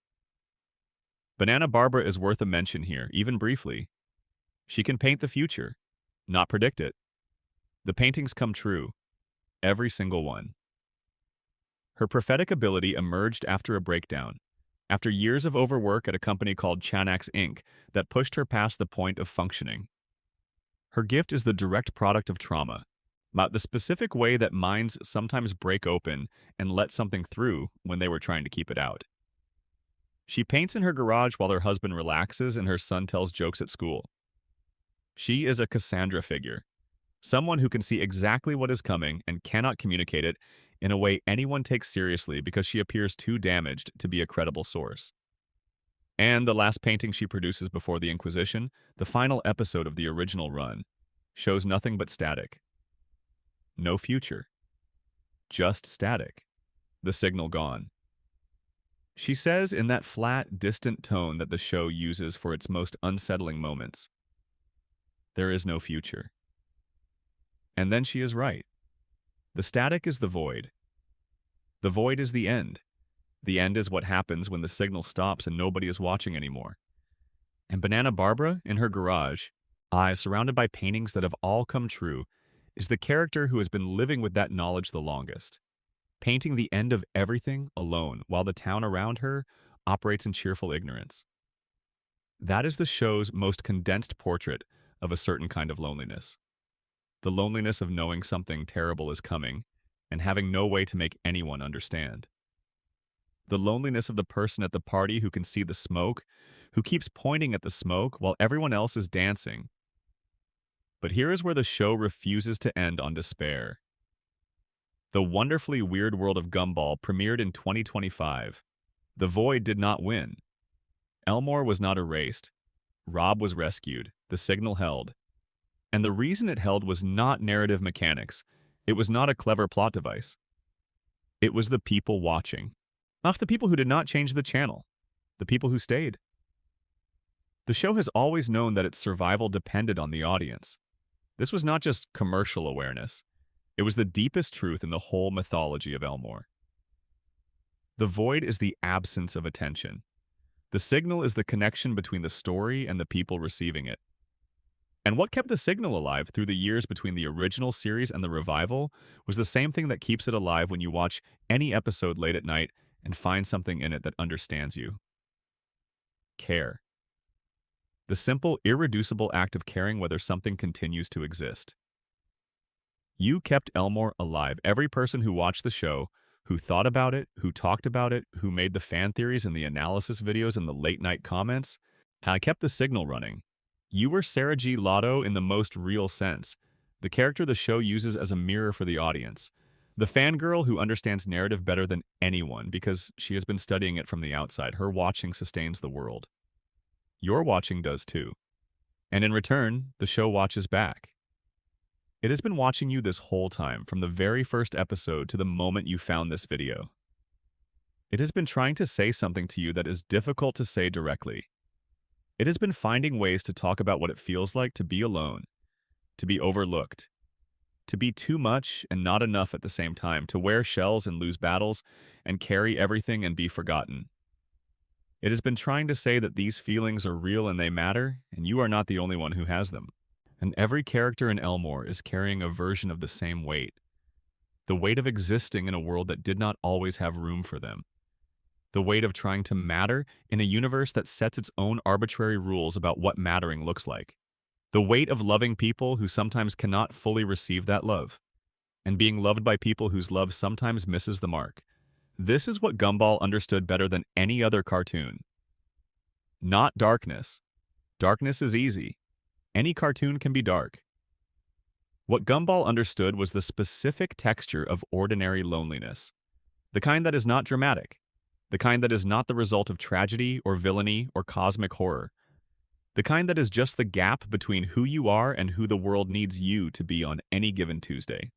Speaker 1: Banana Barbara is worth a mention here, even briefly. She can paint the future, not predict it. The paintings come true, every single one. Her prophetic ability emerged after a breakdown, after years of overwork at a company called Chanax Inc. that pushed her past the point of functioning. Her gift is the direct product of trauma, about the specific way that minds sometimes break open and let something through when they were trying to keep it out. She paints in her garage while her husband relaxes and her son tells jokes at school. She is a Cassandra figure, Someone who can see exactly what is coming and cannot communicate it in a way anyone takes seriously because she appears too damaged to be a credible source. And the last painting she produces before the Inquisition, the final episode of the original run, shows nothing but static. No future. Just static. The signal gone. She says in that flat, distant tone that the show uses for its most unsettling moments, "There is no future." And then she is right. The static is the void. The void is the end. The end is what happens when the signal stops and nobody is watching anymore. And Banana Barbara, in her garage, surrounded by paintings that have all come true, is the character who has been living with that knowledge the longest, painting the end of everything alone while the town around her operates in cheerful ignorance. That is the show's most condensed portrait of a certain kind of loneliness. The loneliness of knowing something terrible is coming and having no way to make anyone understand. The loneliness of the person at the party who can see the smoke, who keeps pointing at the smoke while everyone else is dancing. But here is where the show refuses to end on despair. The wonderfully weird world of Gumball premiered in 2025. The Void did not win. Elmore was not erased. Rob was rescued. The signal held. And the reason it held was not narrative mechanics. It was not a clever plot device. It was the people watching. Not the people who did not change the channel. The people who stayed. The show has always known that its survival depended on the audience. This was not just commercial awareness. It was the deepest truth in the whole mythology of Elmore. The void is the absence of attention. The signal is the connection between the story and the people receiving it. And what kept the signal alive through the years between the original series and the revival was the same thing that keeps it alive when you watch any episode late at night and find something in it that understands you. Care. The simple, irreducible act of caring whether something continues to exist. You kept Elmore alive. Every person who watched the show, who thought about it, who talked about it, who made the fan theories and the analysis videos and the late-night comments, had kept the signal running. You were Sarah G. Lotto in the most real sense, the character the show uses as a mirror for the audience. The fangirl who understands narrative better than anyone because she has been studying it from the outside. Her watching sustains the world. Your watching does too. And in return, the show watches back. It has been watching you this whole time, from the very first episode to the moment you found this video. It has been trying to say something to you that is difficult to say directly. It has been finding ways to talk about what it feels like to be alone, to be overlooked, to be too much and not enough at the same time, to wear shells and lose battles, and carry everything and be forgotten. It has been trying to say that these feelings are real and they matter, and you are not the only one who has them. And every character in Elmore is carrying a version of the same weight. The weight of existing in a world that did not always have room for them. The weight of trying to matter in a universe that sets its own arbitrary rules about what mattering looks like. The weight of loving people who sometimes cannot fully receive that love. And being loved by people whose love sometimes misses the mark. This is what Gumball understood better than any other cartoon. Not darkness. Darkness is easy. Any cartoon can be dark. What Gumball understood was the specific texture of ordinary loneliness. The kind that is not dramatic. The kind that is not the result of tragedy or villainy or cosmic horror. The kind that is just the gap between who you are and who the world needs you to be on any given Tuesday.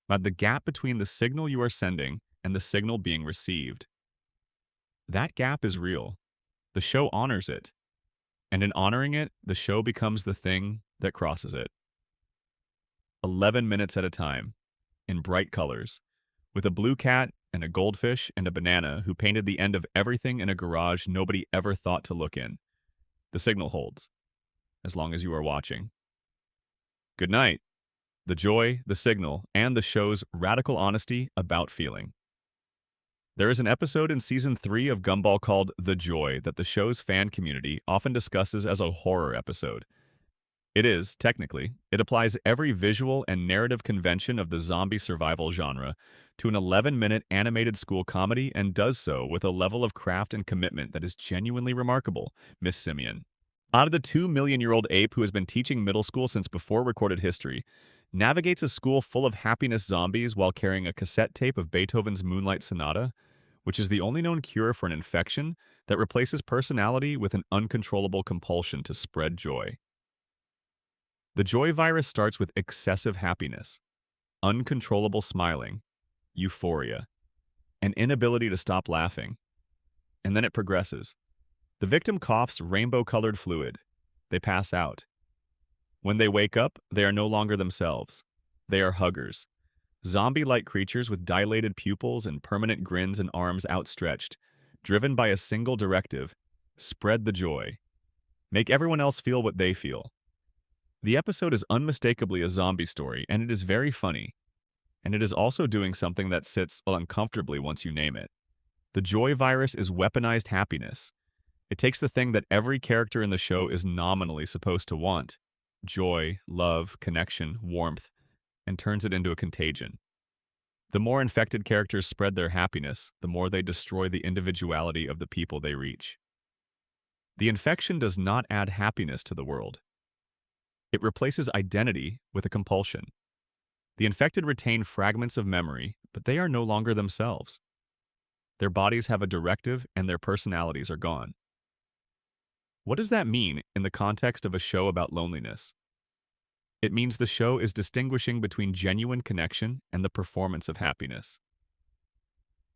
Speaker 1: But the gap between the signal you are sending and the signal being received. That gap is real. The show honors it. And in honoring it, the show becomes the thing that crosses it. 11 minutes at a time, in bright colors, with a blue cat and a goldfish and a banana who painted the end of everything in a garage nobody ever thought to look in. The signal holds, as long as you are watching. Good night. The joy, the signal, and the show's radical honesty about feeling. There is an episode in Season 3 of Gumball called The Joy that the show's fan community often discusses as a horror episode. It is, technically, it applies every visual and narrative convention of the zombie survival genre to an 11-minute animated school comedy and does so with a level of craft and commitment that is genuinely remarkable, Miss Simeon. Out of the 2 million-year-old ape who has been teaching middle school since before recorded history, navigates a school full of happiness zombies while carrying a cassette tape of Beethoven's Moonlight Sonata, which is the only known cure for an infection that replaces personality with an uncontrollable compulsion to spread joy. The joy virus starts with excessive happiness, uncontrollable smiling, euphoria, an inability to stop laughing, and then it progresses. The victim coughs rainbow-colored fluid. They pass out. When they wake up, they are no longer themselves. They are huggers, zombie-like creatures with dilated pupils and permanent grins and arms outstretched, driven by a single directive: spread the joy. Make everyone else feel what they feel. The episode is unmistakably a zombie story, and it is very funny. And it is also doing something that sits uncomfortably once you name it. The joy virus is weaponized happiness. It takes the thing that every character in the show is nominally supposed to want: joy, love, connection, warmth, and turns it into a contagion. The more infected characters spread their happiness, the more they destroy the individuality of the people they reach. The infection does not add happiness to the world. It replaces identity with a compulsion. The infected retain fragments of memory, but they are no longer themselves. Their bodies have a directive and their personalities are gone. What does that mean in the context of a show about loneliness? It means the show is distinguishing between genuine connection and the performance of happiness.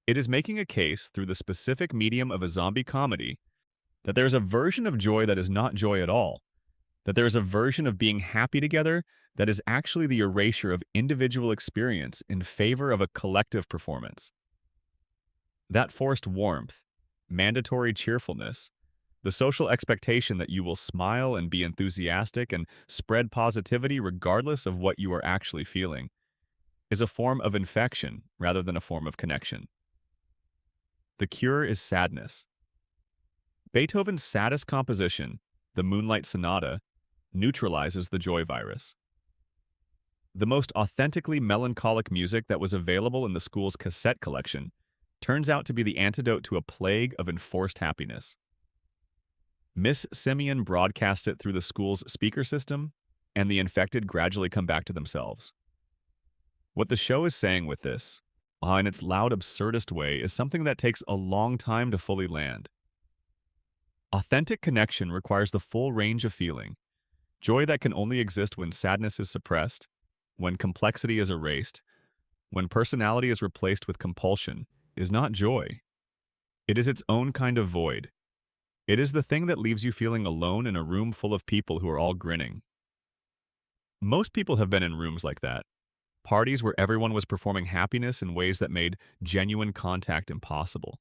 Speaker 1: It is making a case through the specific medium of a zombie comedy that there is a version of joy that is not joy at all, that there is a version of being happy together that is actually the erasure of individual experience in favor of a collective performance. That forced warmth, mandatory cheerfulness, the social expectation that you will smile and be enthusiastic and spread positivity regardless of what you are actually feeling, is a form of infection rather than a form of connection. The cure is sadness. Beethoven's saddest composition, the Moonlight Sonata, neutralizes the joy virus. The most authentically melancholic music that was available in the school's cassette collection turns out to be the antidote to a plague of enforced happiness. Miss Simeon broadcasts it through the school's speaker system, and the infected gradually come back to themselves. What the show is saying with this, in its loud, absurdist way, is something that takes a long time to fully land. Authentic connection requires the full range of feeling. Joy that can only exist when sadness is suppressed, when complexity is erased, when personality is replaced with compulsion, is not joy. It is its own kind of void. It is the thing that leaves you feeling alone in a room full of people who are all grinning. Most people have been in rooms like that. Parties where everyone was performing happiness in ways that made genuine contact impossible.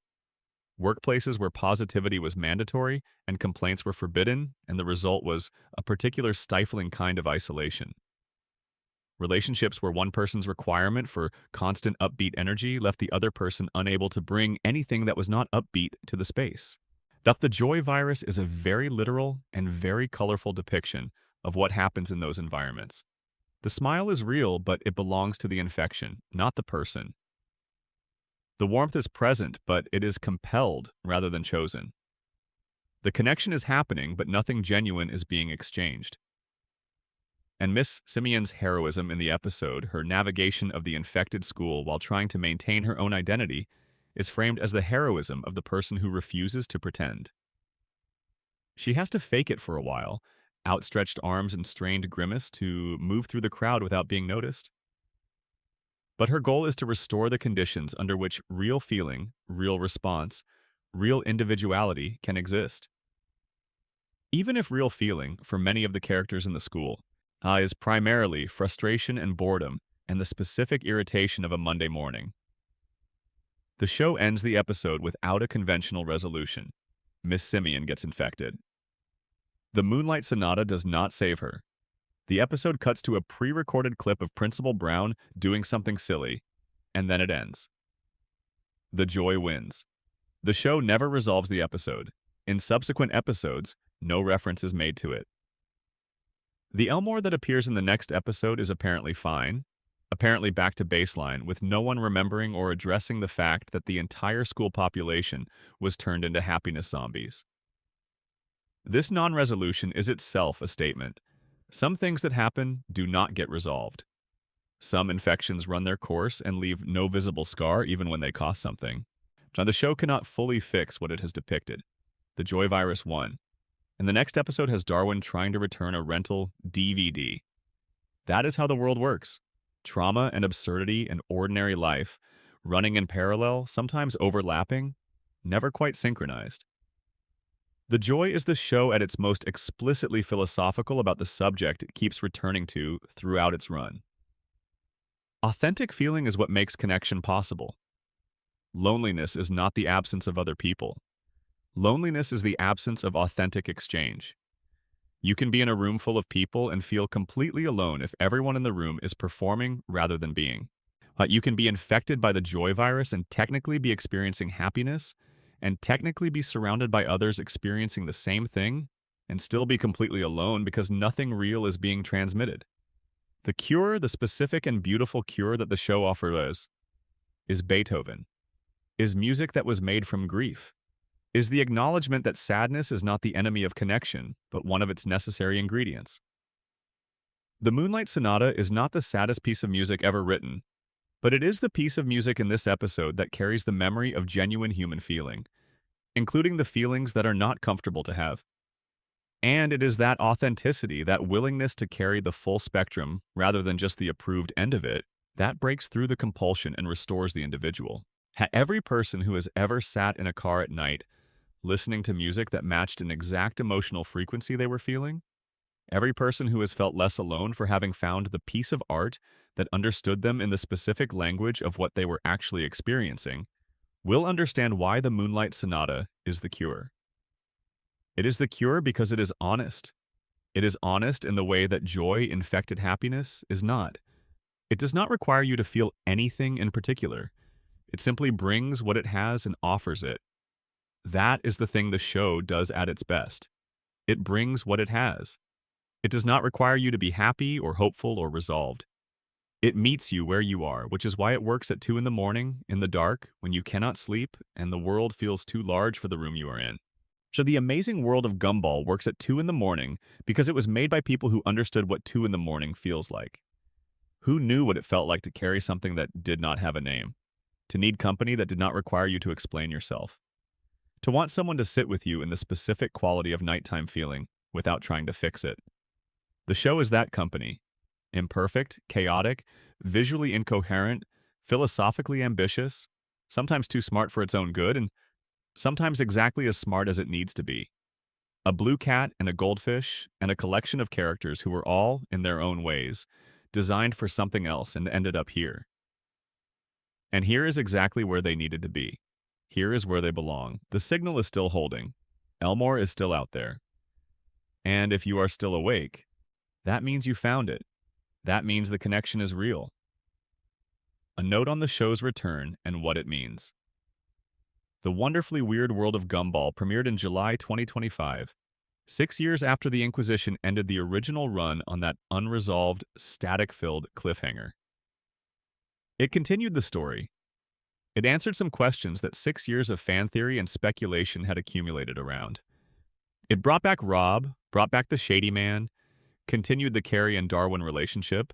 Speaker 1: Workplaces where positivity was mandatory and complaints were forbidden, and the result was a particular stifling kind of isolation. Relationships where one person's requirement for constant upbeat energy left the other person unable to bring anything that was not upbeat to the space. Thus, the joy virus is a very literal and very colorful depiction of what happens in those environments. The smile is real, but it belongs to the infection, not the person. The warmth is present, but it is compelled rather than chosen. The connection is happening, but nothing genuine is being exchanged. And Miss Simeon's heroism in the episode, her navigation of the infected school while trying to maintain her own identity, is framed as the heroism of the person who refuses to pretend. She has to fake it for a while, outstretched arms and strained grimace to move through the crowd without being noticed. But her goal is to restore the conditions under which real feeling, real response, real individuality can exist. Even if real feeling, for many of the characters in the school, is primarily frustration and boredom and the specific irritation of a Monday morning. The show ends the episode without a conventional resolution. Miss Simeon gets infected. The Moonlight Sonata does not save her. The episode cuts to a pre-recorded clip of Principal Brown doing something silly, and then it ends. The joy wins. The show never resolves the episode. In subsequent episodes, no reference is made to it. The Elmore that appears in the next episode is apparently fine, apparently back to baseline, with no one remembering or addressing the fact that the entire school population was turned into happiness zombies. This non-resolution is itself a statement. Some things that happen do not get resolved. Some infections run their course and leave no visible scar even when they cost something. Now, the show cannot fully fix what it has depicted. The joy virus won. And the next episode has Darwin trying to return a rental DVD. That is how the world works. Trauma and absurdity and ordinary life, running in parallel, sometimes overlapping, never quite synchronized. The Joy is the show at its most explicitly philosophical about the subject it keeps returning to throughout its run. Authentic feeling is what makes connection possible. Loneliness is not the absence of other people. Loneliness is the absence of authentic exchange. You can be in a room full of people and feel completely alone if everyone in the room is performing rather than being. You can be infected by the joy virus and technically be experiencing happiness, and technically be surrounded by others experiencing the same thing, and still be completely alone because nothing real is being transmitted. The cure, the specific and beautiful cure that the show offers, is Beethoven, is music that was made from grief, is the acknowledgement that sadness is not the enemy of connection, but one of its necessary ingredients. The Moonlight Sonata is not the saddest piece of music ever written, but it is the piece of music in this episode that carries the memory of genuine human feeling, including the feelings that are not comfortable to have. And it is that authenticity, that willingness to carry the full spectrum rather than just the approved end of it, that breaks through the compulsion and restores the individual. Every person who has ever sat in a car at night listening to music that matched an exact emotional frequency they were feeling, every person who has felt less alone for having found the piece of art that understood them in the specific language of what they were actually experiencing, will understand why the Moonlight Sonata is the cure. It is the cure because it is honest. It is honest in the way that joy-infected happiness is not. It does not require you to feel anything in particular. It simply brings what it has and offers it. That is the thing the show does at its best. It brings what it has. It does not require you to be happy or hopeful or resolved. It meets you where you are, which is why it works at 2 in the morning, in the dark, when you cannot sleep and the world feels too large for the room you are in. So the Amazing World of Gumball works at 2 in the morning because it was made by people who understood what 2 in the morning feels like. Who knew what it felt like to carry something that did not have a name? To need company that did not require you to explain yourself? To want someone to sit with you in the specific quality of nighttime feeling without trying to fix it? The show is that company. Imperfect, chaotic, visually incoherent, philosophically ambitious, sometimes too smart for its own good, and sometimes exactly as smart as it needs to be. A blue cat and a goldfish, and a collection of characters who were all, in their own ways, designed for something else and ended up here. And here is exactly where they needed to be. Here is where they belong. The signal is still holding. Elmore is still out there. And if you are still awake, that means you found it. That means the connection is real. A note on the show's return and what it means. The Wonderfully Weird World of Gumball premiered in July 2025, 6 years after the Inquisition ended the original run on that unresolved, static-filled cliffhanger. It continued the story. It answered some questions that 6 years of fan theory and speculation had accumulated around. It brought back Rob, brought back the Shady Man, continued the Carrie and Darwin relationship,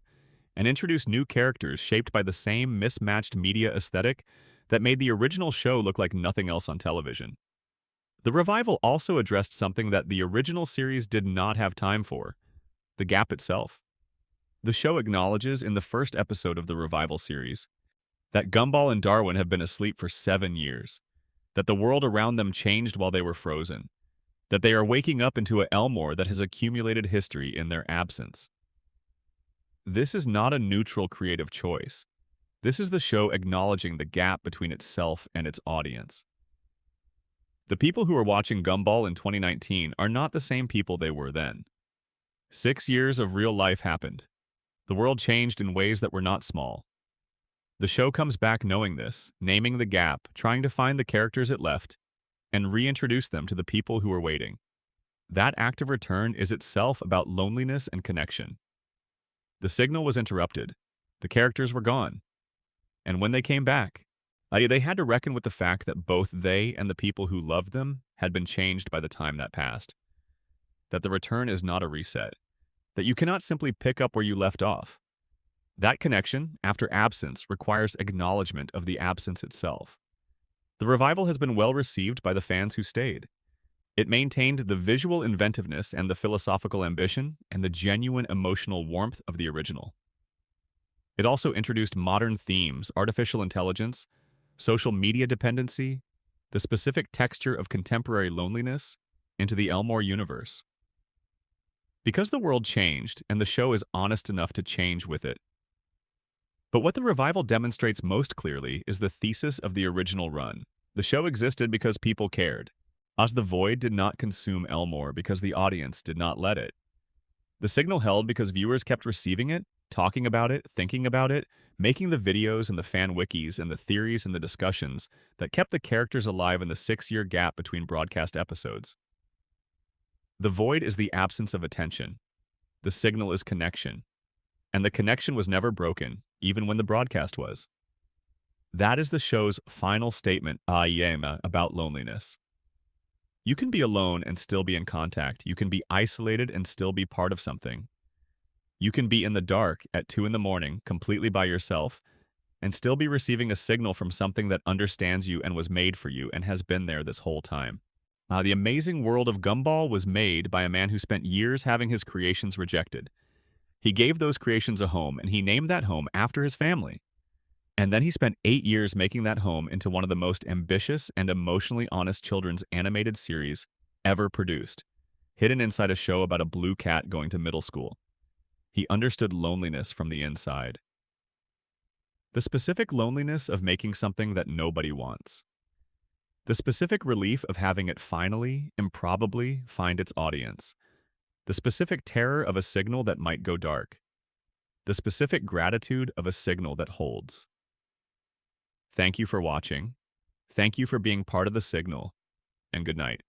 Speaker 1: and introduced new characters shaped by the same mismatched media aesthetic that made the original show look like nothing else on television. The revival also addressed something that the original series did not have time for: the gap itself. The show acknowledges in the first episode of the revival series that Gumball and Darwin have been asleep for 7 years, that the world around them changed while they were frozen, that they are waking up into a Elmore that has accumulated history in their absence. This is not a neutral creative choice. This is the show acknowledging the gap between itself and its audience. The people who are watching Gumball in 2019 are not the same people they were then. 6 years of real life happened. The world changed in ways that were not small. The show comes back knowing this, naming the gap, trying to find the characters it left, and reintroduce them to the people who are waiting. That act of return is itself about loneliness and connection. The signal was interrupted. The characters were gone. And when they came back, they had to reckon with the fact that both they and the people who loved them had been changed by the time that passed. That the return is not a reset. That you cannot simply pick up where you left off. That connection, after absence, requires acknowledgement of the absence itself. The revival has been well received by the fans who stayed. It maintained the visual inventiveness and the philosophical ambition and the genuine emotional warmth of the original. It also introduced modern themes, artificial intelligence, social media dependency, the specific texture of contemporary loneliness into the Elmore universe. Because the world changed, and the show is honest enough to change with it. But what the revival demonstrates most clearly is the thesis of the original run. The show existed because people cared. As the void did not consume Elmore because the audience did not let it. The signal held because viewers kept receiving it, talking about it, thinking about it, making the videos and the fan wikis and the theories and the discussions that kept the characters alive in the 6-year gap between broadcast episodes. The void is the absence of attention. The signal is connection. And the connection was never broken, even when the broadcast was. That is the show's final statement, about loneliness. You can be alone and still be in contact. You can be isolated and still be part of something. You can be in the dark at 2 in the morning, completely by yourself, and still be receiving a signal from something that understands you and was made for you and has been there this whole time. The Amazing World of Gumball was made by a man who spent years having his creations rejected. He gave those creations a home, and he named that home after his family. And then he spent 8 years making that home into one of the most ambitious and emotionally honest children's animated series ever produced, hidden inside a show about a blue cat going to middle school. He understood loneliness from the inside. The specific loneliness of making something that nobody wants. The specific relief of having it finally, improbably, find its audience. The specific terror of a signal that might go dark. The specific gratitude of a signal that holds. Thank you for watching. Thank you for being part of the signal, and good night.